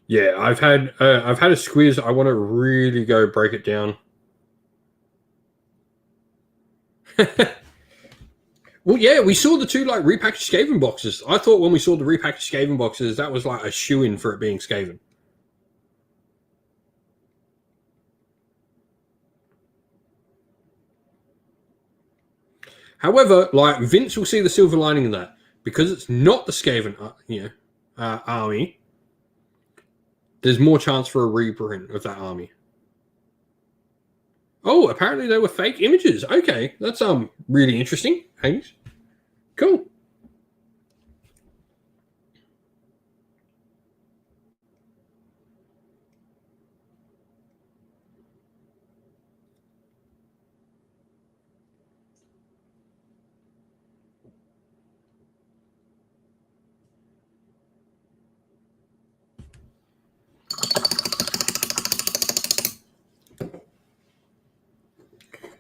yeah, I've had a squeeze. I want to really go break it down. Well, yeah, we saw the two like repackaged Skaven boxes. I thought when we saw the repackaged Skaven boxes, that was like a shoe-in for it being Skaven. However, like Vince will see the silver lining in that because it's not the Skaven, army. There's more chance for a reprint of that army. Oh, apparently they were fake images. Okay, that's really interesting. Thanks. Cool.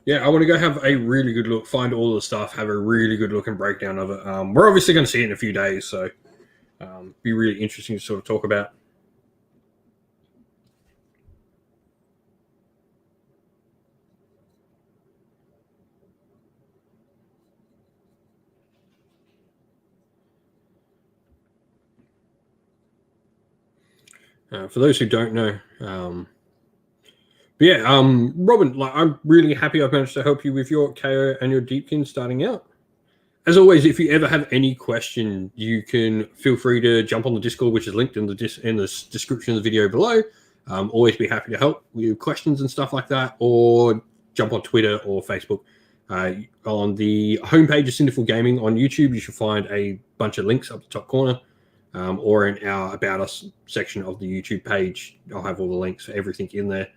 Yeah, I want to go have a really good look, find all the stuff, have a really good look and breakdown of it. We're obviously going to see it in a few days, so be really interesting to sort of talk about. For those who don't know, but yeah, Robin, like I'm really happy I've managed to help you with your KO and your Deepkin starting out. As always, if you ever have any question, you can feel free to jump on the Discord, which is linked in the description of the video below. Always be happy to help with questions and stuff like that, or jump on Twitter or Facebook. On the homepage of Cinderful Gaming on YouTube, you should find a bunch of links up the top corner, or in our About Us section of the YouTube page. I'll have all the links for everything in there.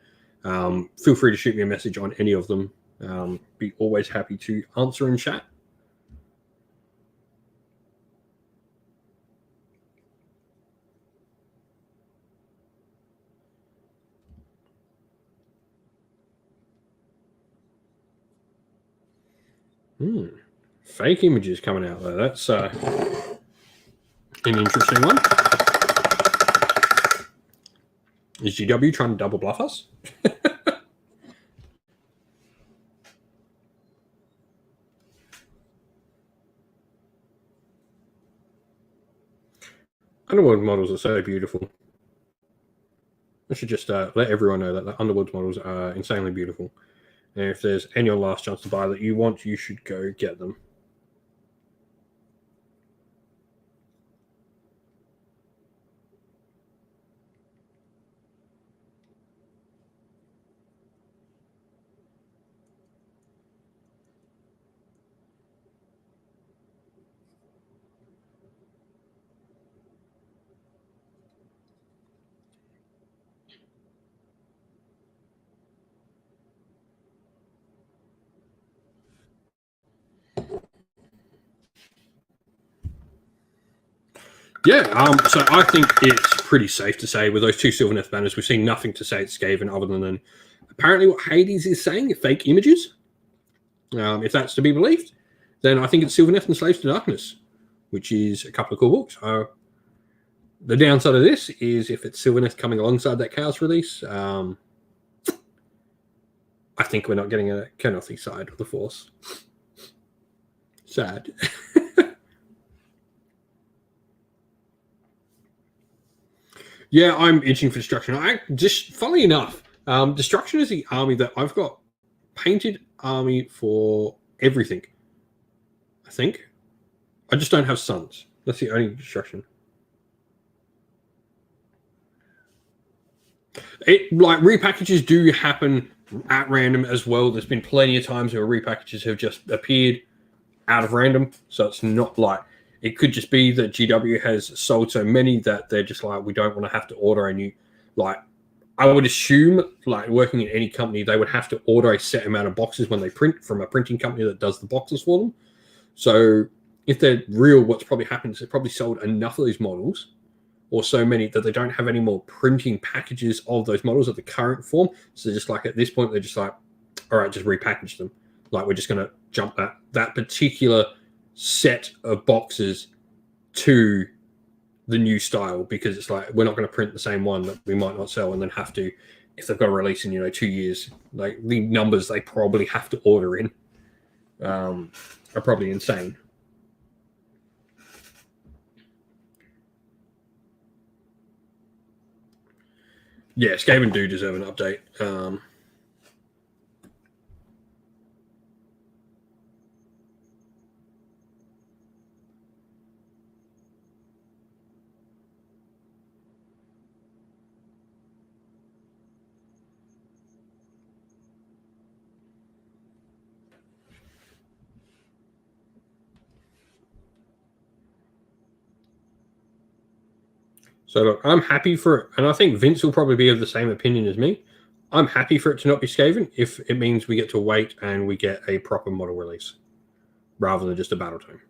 Feel free to shoot me a message on any of them. Be always happy to answer in chat. Fake images coming out, though. That's an interesting one. Is GW trying to double bluff us? Underworld models are so beautiful. I should just let everyone know that the Underworld models are insanely beautiful. And if there's any last chance to buy that you want, you should go get them. Yeah, so I think it's pretty safe to say with those two Sylvaneth banners, we've seen nothing to say it's Skaven other than apparently what Hades is saying, fake images. If that's to be believed, then I think it's Sylvaneth and Slaves to Darkness, which is a couple of cool books. The downside of this is if it's Sylvaneth coming alongside that Chaos release, I think we're not getting a Kenothi side of the Force. Sad. Yeah, I'm itching for Destruction. Funnily enough, Destruction is the army that I've got painted army for everything. I think. I just don't have Suns. That's the only Destruction. Repackages do happen at random as well. There's been plenty of times where repackages have just appeared out of random. So it's not like it could just be that GW has sold so many that they're just like, we don't want to have to order a new. Like, I would assume, like working in any company, they would have to order a set amount of boxes when they print from a printing company that does the boxes for them. So if they're real, what's probably happened is they probably sold enough of these models or so many that they don't have any more printing packages of those models at the current form. So just like at this point, they're just like, all right, just repackage them. Like we're just going to jump that particular set of boxes to the new style because it's like we're not going to print the same one that we might not sell and then have to, if they've got a release in 2 years, like the numbers they probably have to order in are probably insane. Yeah, Skaven do deserve an update. So look, I'm happy for it, and I think Vince will probably be of the same opinion as me. I'm happy for it to not be Skaven if it means we get to wait and we get a proper model release rather than just a battle tome.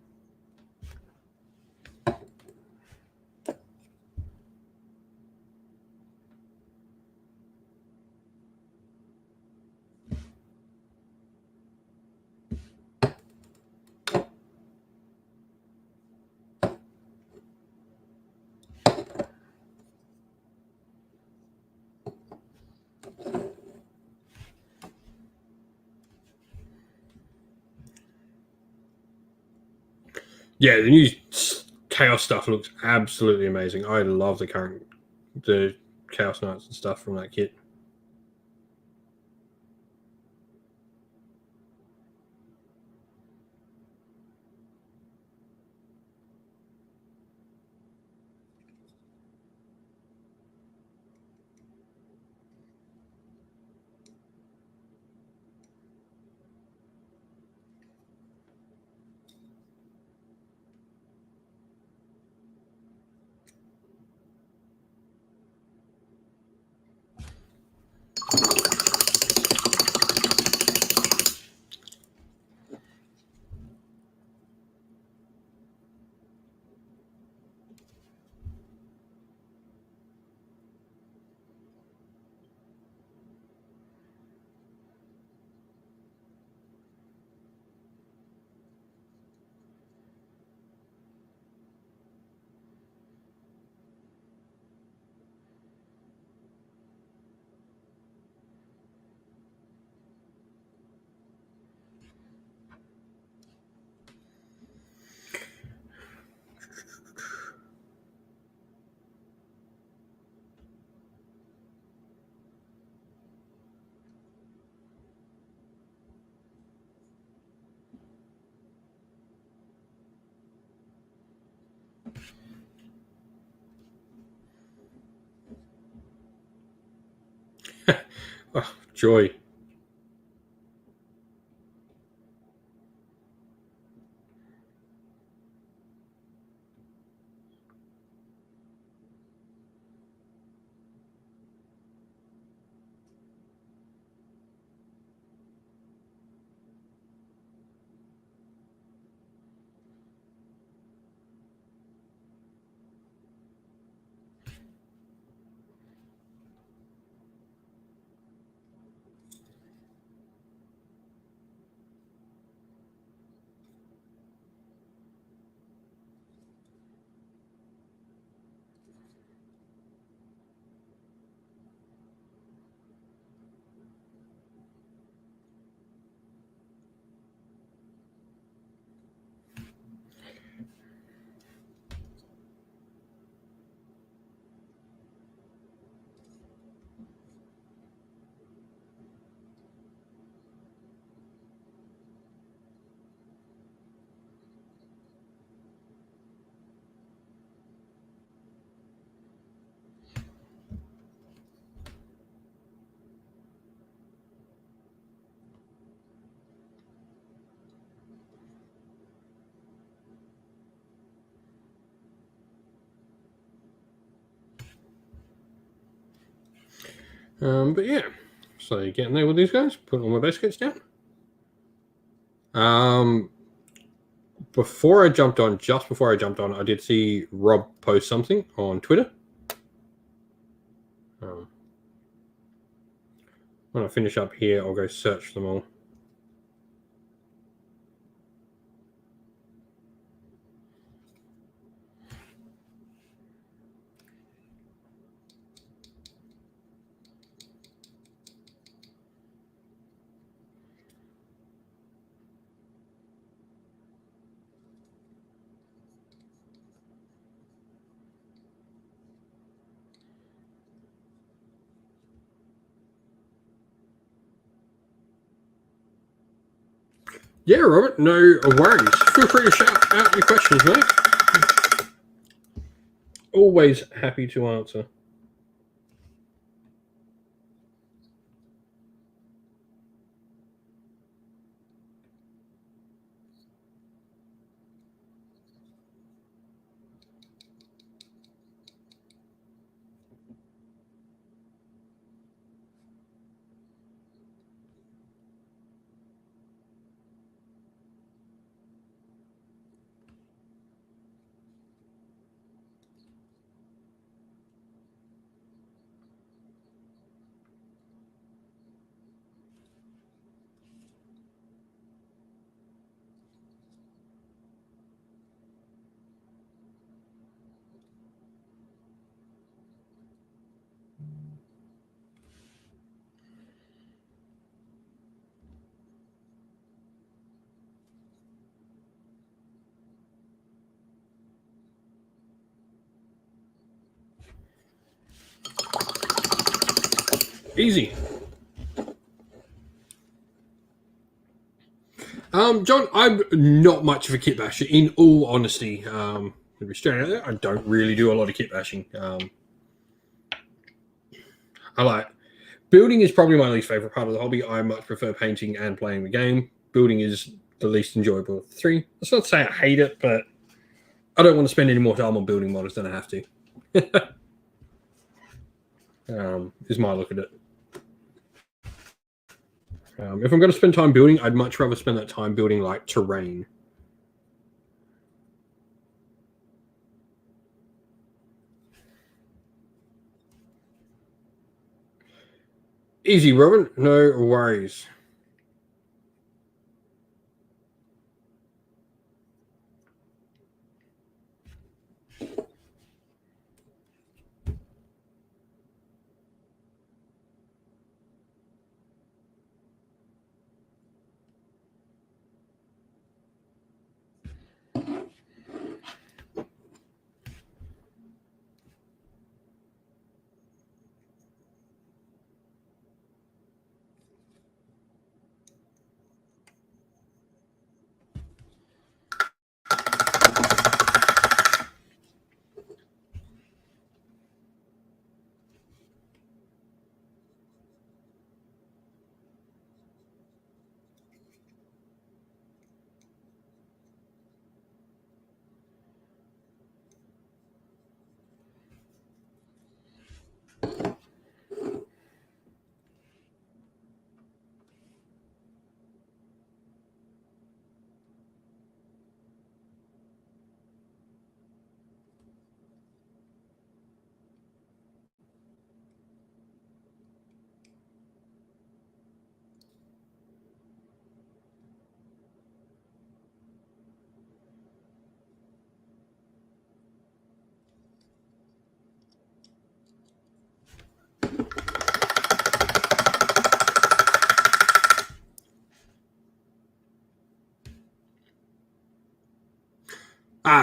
Yeah, the new Chaos stuff looks absolutely amazing. I love the Chaos Knights and stuff from that kit. Oh, joy. But yeah, so getting there with these guys, putting all my best kits down. Before I jumped on, just before I jumped on, I did see Rob post something on Twitter. When I finish up here, I'll go search them all. Yeah, Robert, no worries. Feel free to shout out your questions, mate. Always happy to answer. Easy. John, I'm not much of a kit basher. In all honesty, to be straight out there, I don't really do a lot of kit bashing. I like building is probably my least favorite part of the hobby. I much prefer painting and playing the game. Building is the least enjoyable of the three. Let's not say I hate it, but I don't want to spend any more time on building models than I have to. Is my look at it. If I'm going to spend time building, I'd much rather spend that time building like terrain. Easy, Robin. No worries.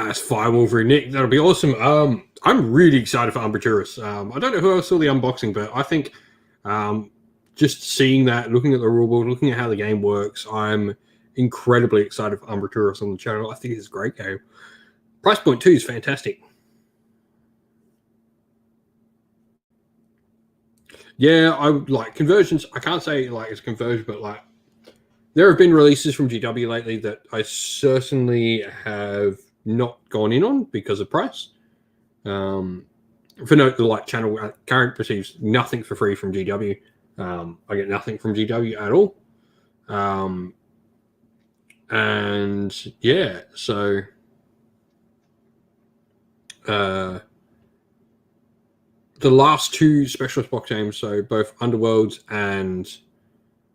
That's Firewall for Nick. That'll be awesome. I'm really excited for Umbra Tourist. I don't know who else saw the unboxing, but I think just seeing that, looking at the rulebook, looking at how the game works, I'm incredibly excited for Umbra Tourist on the channel. I think it's a great game. Price point too is fantastic. Yeah, I like conversions. I can't say like it's a conversion, but like there have been releases from GW lately that I certainly have not gone in on because of price. For note, the like channel current receives nothing for free from GW. I get nothing from GW at all. And yeah, so the last two specialist box games, so both Underworlds and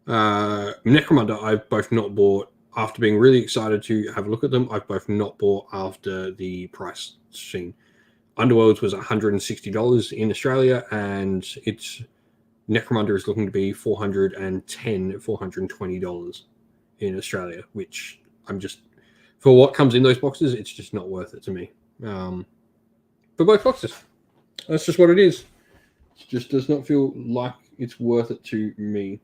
Necromunda, I've both not bought after being really excited to have a look at them. I've both not bought after the price scene. Underworlds was $160 in Australia, and its Necromunda is looking to be $420 in Australia, which I'm just, for what comes in those boxes, it's just not worth it to me. For both boxes, that's just what it is. It just does not feel like it's worth it to me.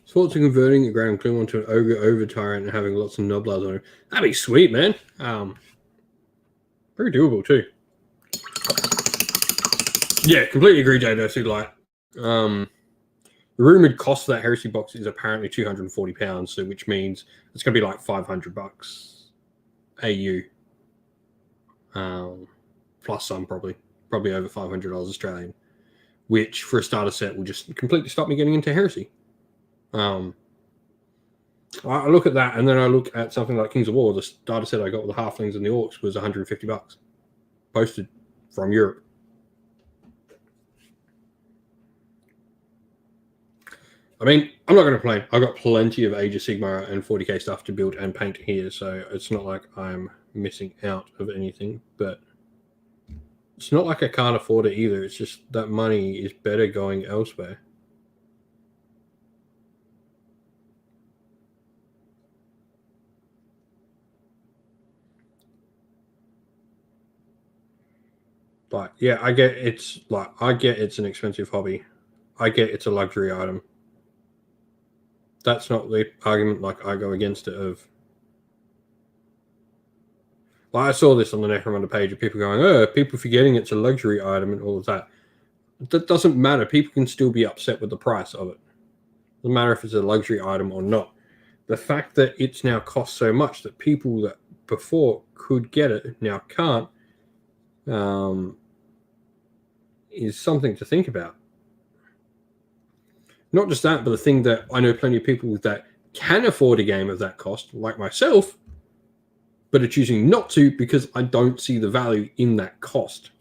Thoughts of converting a Graham Clue into an Ogre Over Tyrant and having lots of Noblars on it. That'd be sweet, man. Very doable, too. Yeah, completely agree, JW. Like, the rumored cost for that Heresy box is apparently £240, so which means it's going to be like $500 AU. Plus some, probably over $500 Australian, which for a starter set will just completely stop me getting into Heresy. I look at that, and then I look at something like Kings of War. The starter set I got with the Halflings and the Orcs was $150, posted from Europe. I mean, I'm not going to complain. I've got plenty of Age of Sigmar and 40k stuff to build and paint here, so it's not like I'm missing out of anything, but it's not like I can't afford it either. It's just that money is better going elsewhere. But yeah, I get it's an expensive hobby. I get it's a luxury item. That's not the argument like I go against it of. Like I saw this on the Necromunda page of people going, oh, people forgetting it's a luxury item and all of that. That doesn't matter. People can still be upset with the price of it. Doesn't matter if it's a luxury item or not. The fact that it's now cost so much that people that before could get it now can't is something to think about. Not just that, but the thing that I know plenty of people that can afford a game of that cost, like myself, but are choosing not to because I don't see the value in that cost.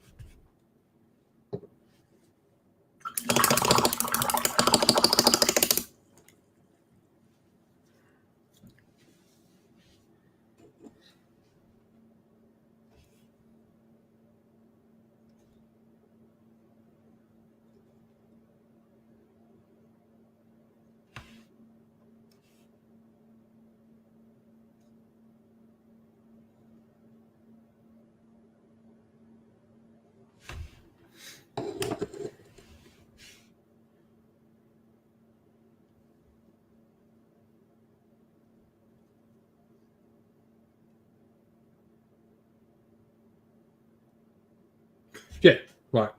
Yeah, like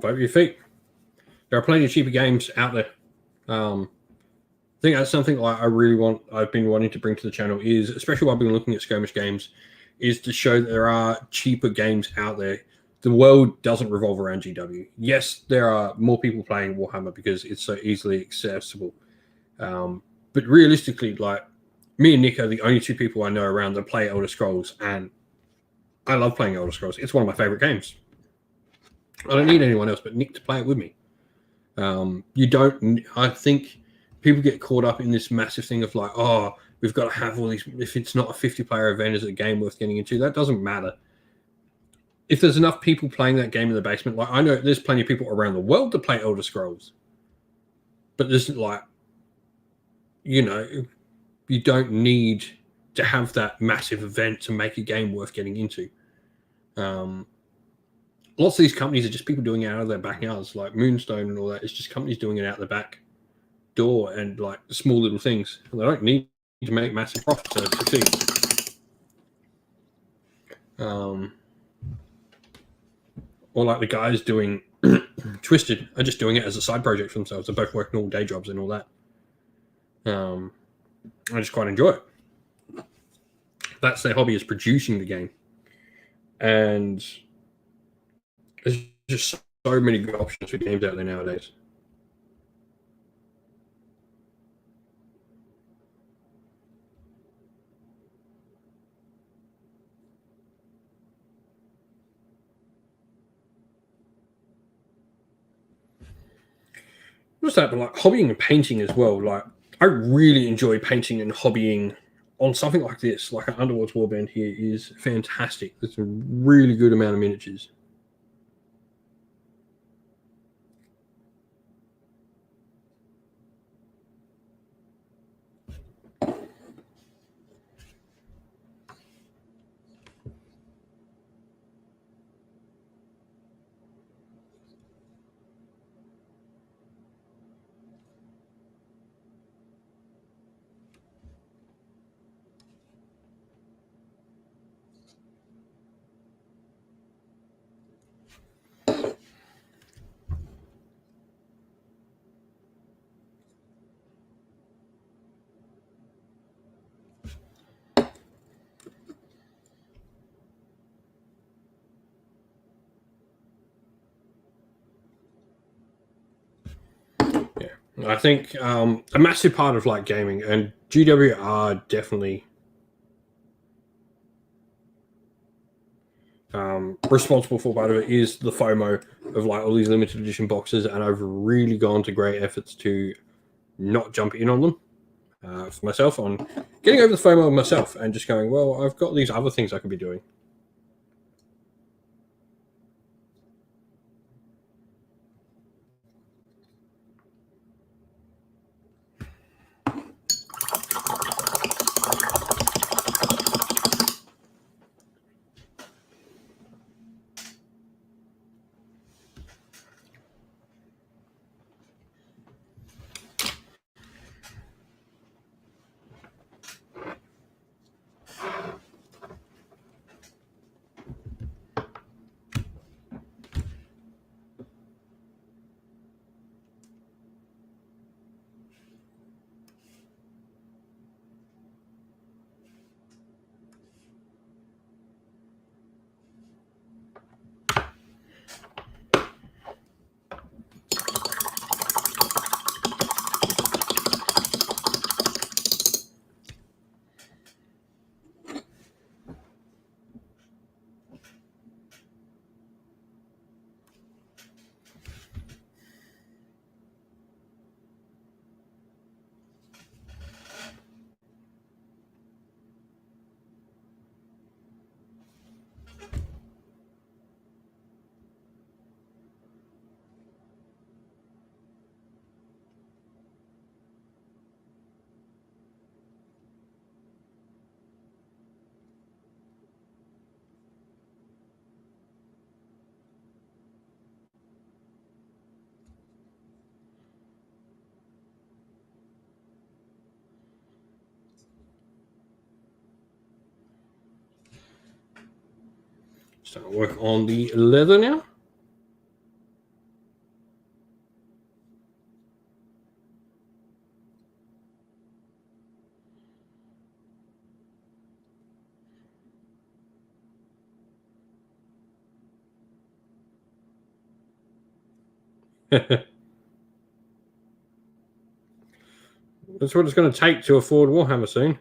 vote with your feet. There are plenty of cheaper games out there. I think that's something like I've been wanting to bring to the channel is, especially while I've been looking at skirmish games, is to show that there are cheaper games out there. The world doesn't revolve around GW. Yes, there are more people playing Warhammer because it's so easily accessible. But realistically, like, me and Nick are the only two people I know around that play Elder Scrolls, and I love playing Elder Scrolls. It's one of my favorite games. I don't need anyone else but Nick to play it with me. I think people get caught up in this massive thing of like, oh, we've got to have all these. If it's not a 50-player event, is it a game worth getting into? That doesn't matter. If there's enough people playing that game in the basement, like, I know there's plenty of people around the world to play Elder Scrolls, but there's like, you don't need to have that massive event to make a game worth getting into. Lots of these companies are just people doing it out of their backyards, like Moonstone and all that. It's just companies doing it out the back door and like small little things. And they don't need to make massive profits to succeed. Or like the guys doing Twisted are just doing it as a side project for themselves. They're both working all day jobs and all that. I just quite enjoy it. That's their hobby, is producing the game. And there's just so many good options for games out there nowadays. What's that? But like hobbying and painting as well. Like, I really enjoy painting and hobbying on something like this. Like an Underworld's Warband here is fantastic. There's a really good amount of miniatures. I think a massive part of like gaming, and GW are definitely responsible for part of it, is the FOMO of like all these limited edition boxes, and I've really gone to great efforts to not jump in on them for myself, on getting over the FOMO myself and just going, well, I've got these other things I could be doing. Starting to work on the leather now. That's what it's going to take to afford Warhammer soon.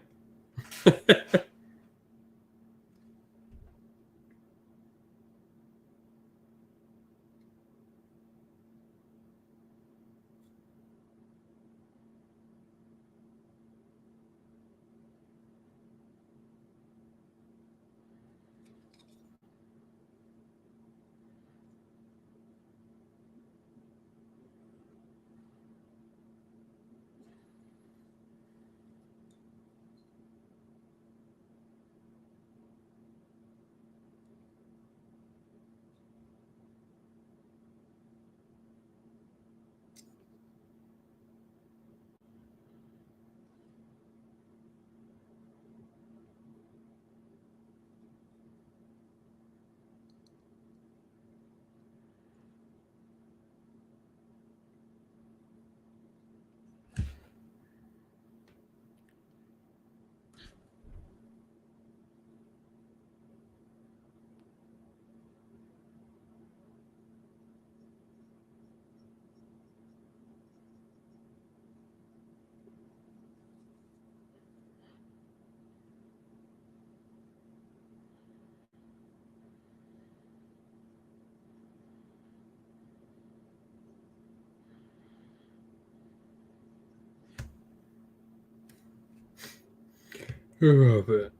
But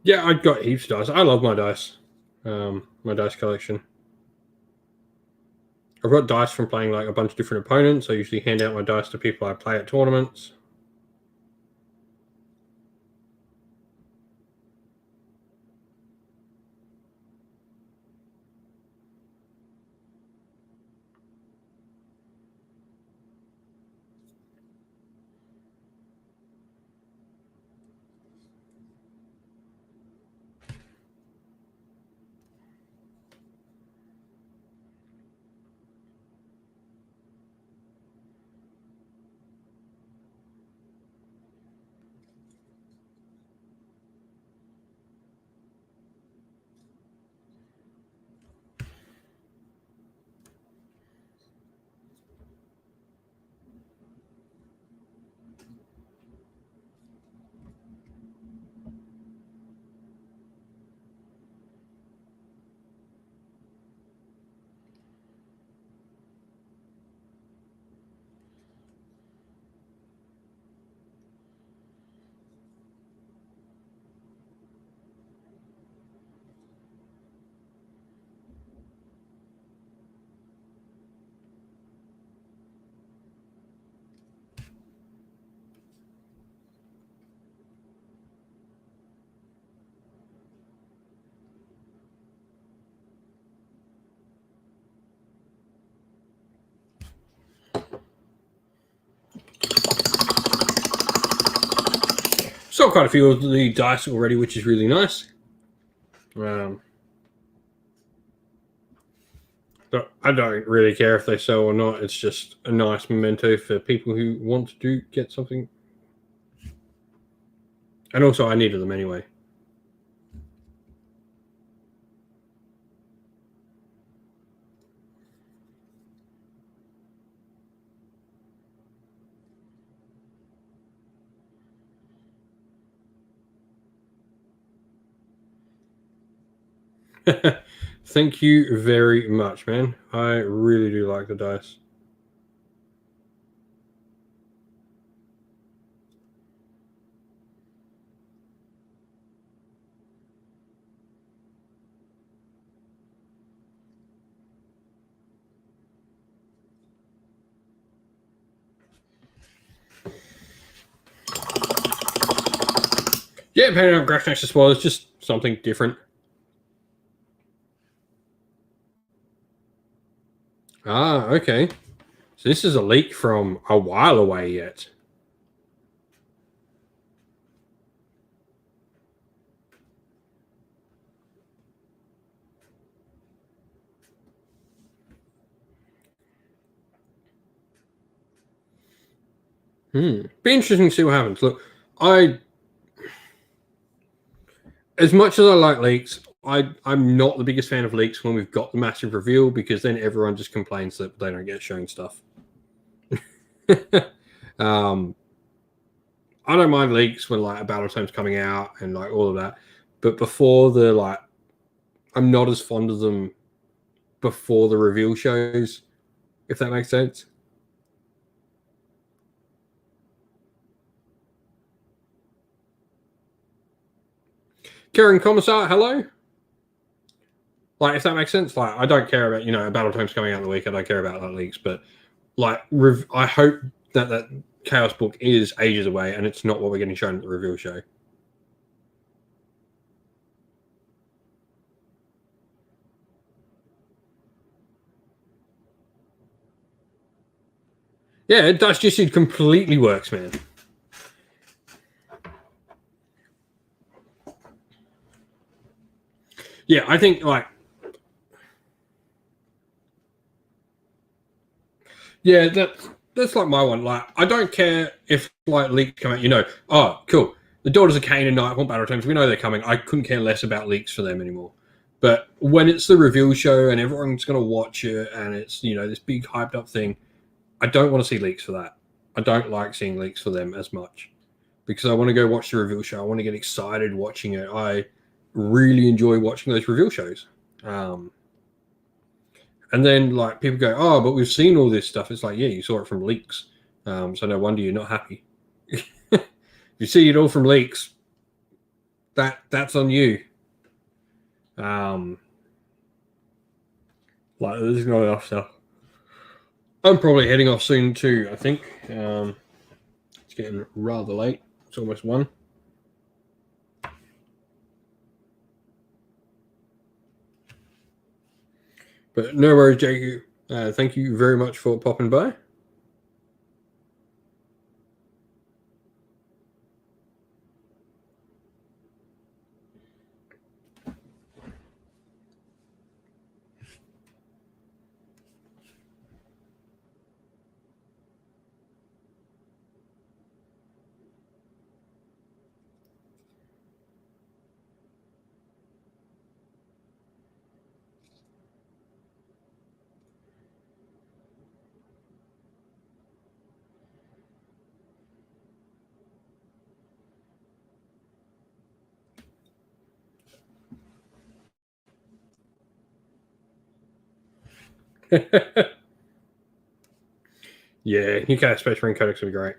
yeah, I got heaps of dice. I love my dice. My dice collection. I've got dice from playing like a bunch of different opponents. I usually hand out my dice to people I play at tournaments. Sold quite a few of the dice already, which is really nice. But I don't really care if they sell or not. It's just a nice memento for people who want to get something. And also, I needed them anyway. Thank you very much, man. I really do like the dice. Yeah, depending on graphics next to spoilers, just something different. Ah, okay. So this is a leak from a while away yet. Be interesting to see what happens. Look, as much as I like leaks, I'm not the biggest fan of leaks when we've got the massive reveal, because then everyone just complains that they don't get shown stuff. um, I don't mind leaks when like a battle time's coming out and like all of that, but before the like, I'm not as fond of them before the reveal shows, if that makes sense. Karen Commissar, hello. Like, if that makes sense, like I don't care about battle times coming out in the week. I don't care about that leaks, but like I hope that Chaos book is ages away and it's not what we're getting shown at the reveal show. Yeah, Dutch Jisoo completely works, man. Yeah, I think like yeah, that's like my one. Like I don't care if like leaks come out, oh cool. The Daughters of Cain and Nighthawk battle times, we know they're coming. I couldn't care less about leaks for them anymore. But when it's the reveal show and everyone's gonna watch it and it's this big hyped up thing, I don't want to see leaks for that. I don't like seeing leaks for them as much because I want to go watch the reveal show. I want to get excited watching it. I really enjoy watching those reveal shows. And then like people go, oh, but we've seen all this stuff. It's like, yeah, you saw it from leaks. So no wonder you're not happy. If you see it all from leaks, that's on you. Like there's no enough stuff. I'm probably heading off soon too, I think. It's getting rather late. It's almost 1. But no worries, Jake. Thank you very much for popping by. Yeah, UK Space Marine Codex would be great.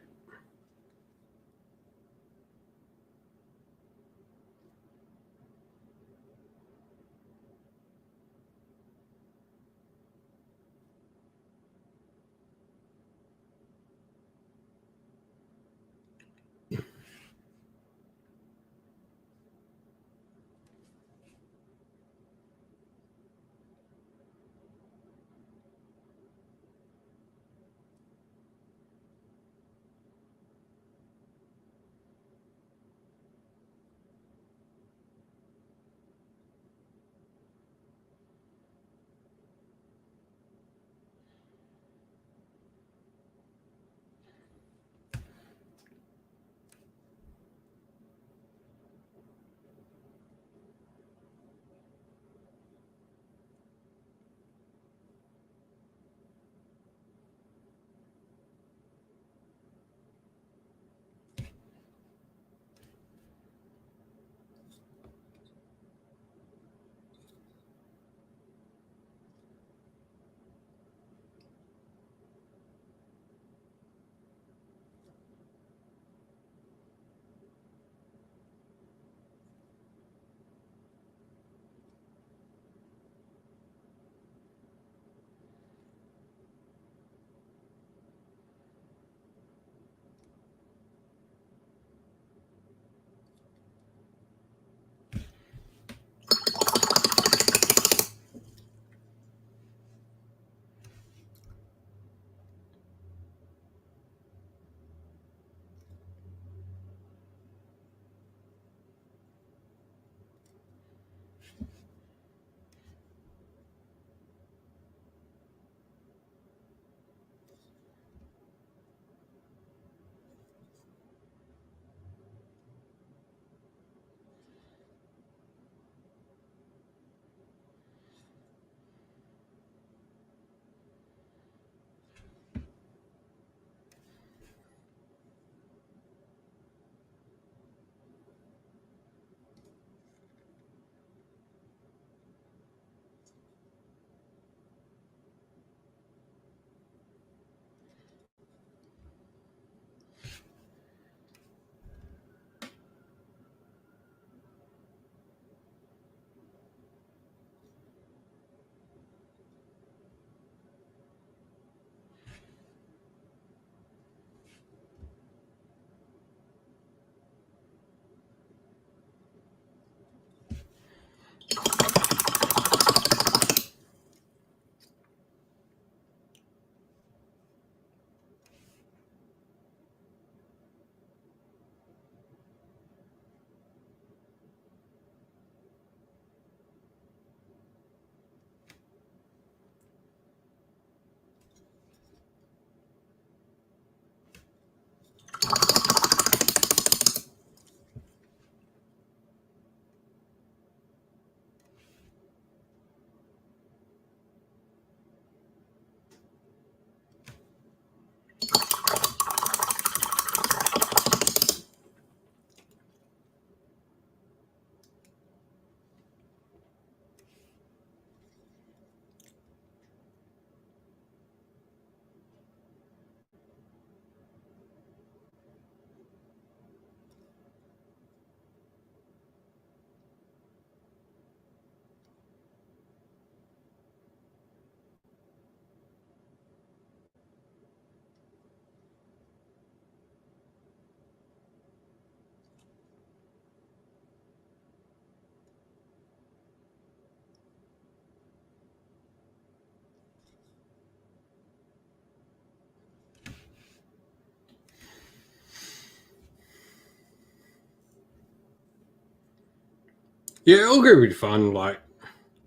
Yeah, it'll be fun. Like,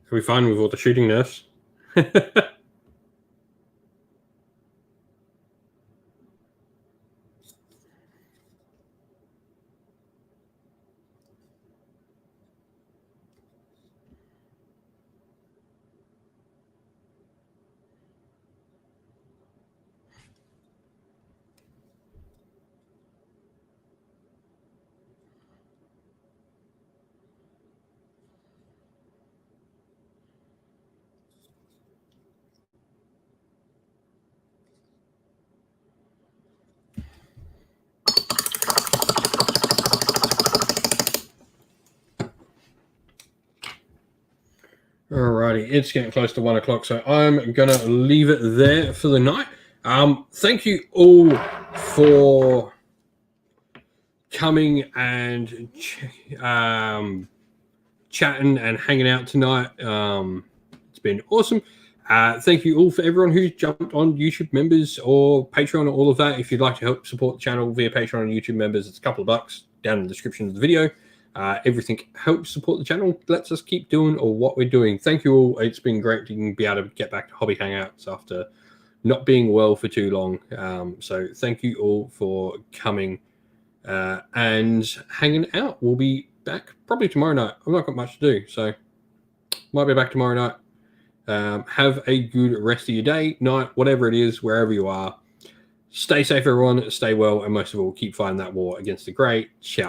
it'll be fun with all the shooting nerfs. Alrighty, it's getting close to 1 o'clock, so I'm gonna leave it there for the night. Thank you all for coming and chatting and hanging out tonight. It's been awesome. Thank you all for everyone who's jumped on, YouTube members or Patreon or all of that. If you'd like to help support the channel via Patreon and YouTube members, it's a couple of bucks down in the description of the video. Everything helps support the channel, lets us keep doing what we're doing. Thank you all. It's been great to be able to get back to hobby hangouts after not being well for too long. So thank you all for coming and hanging out. We'll be back probably tomorrow night. I've not got much to do, so might be back tomorrow night. Have a good rest of your day, night, whatever it is, wherever you are. Stay safe, everyone. Stay well, and most of all, keep fighting that war against the great. Ciao.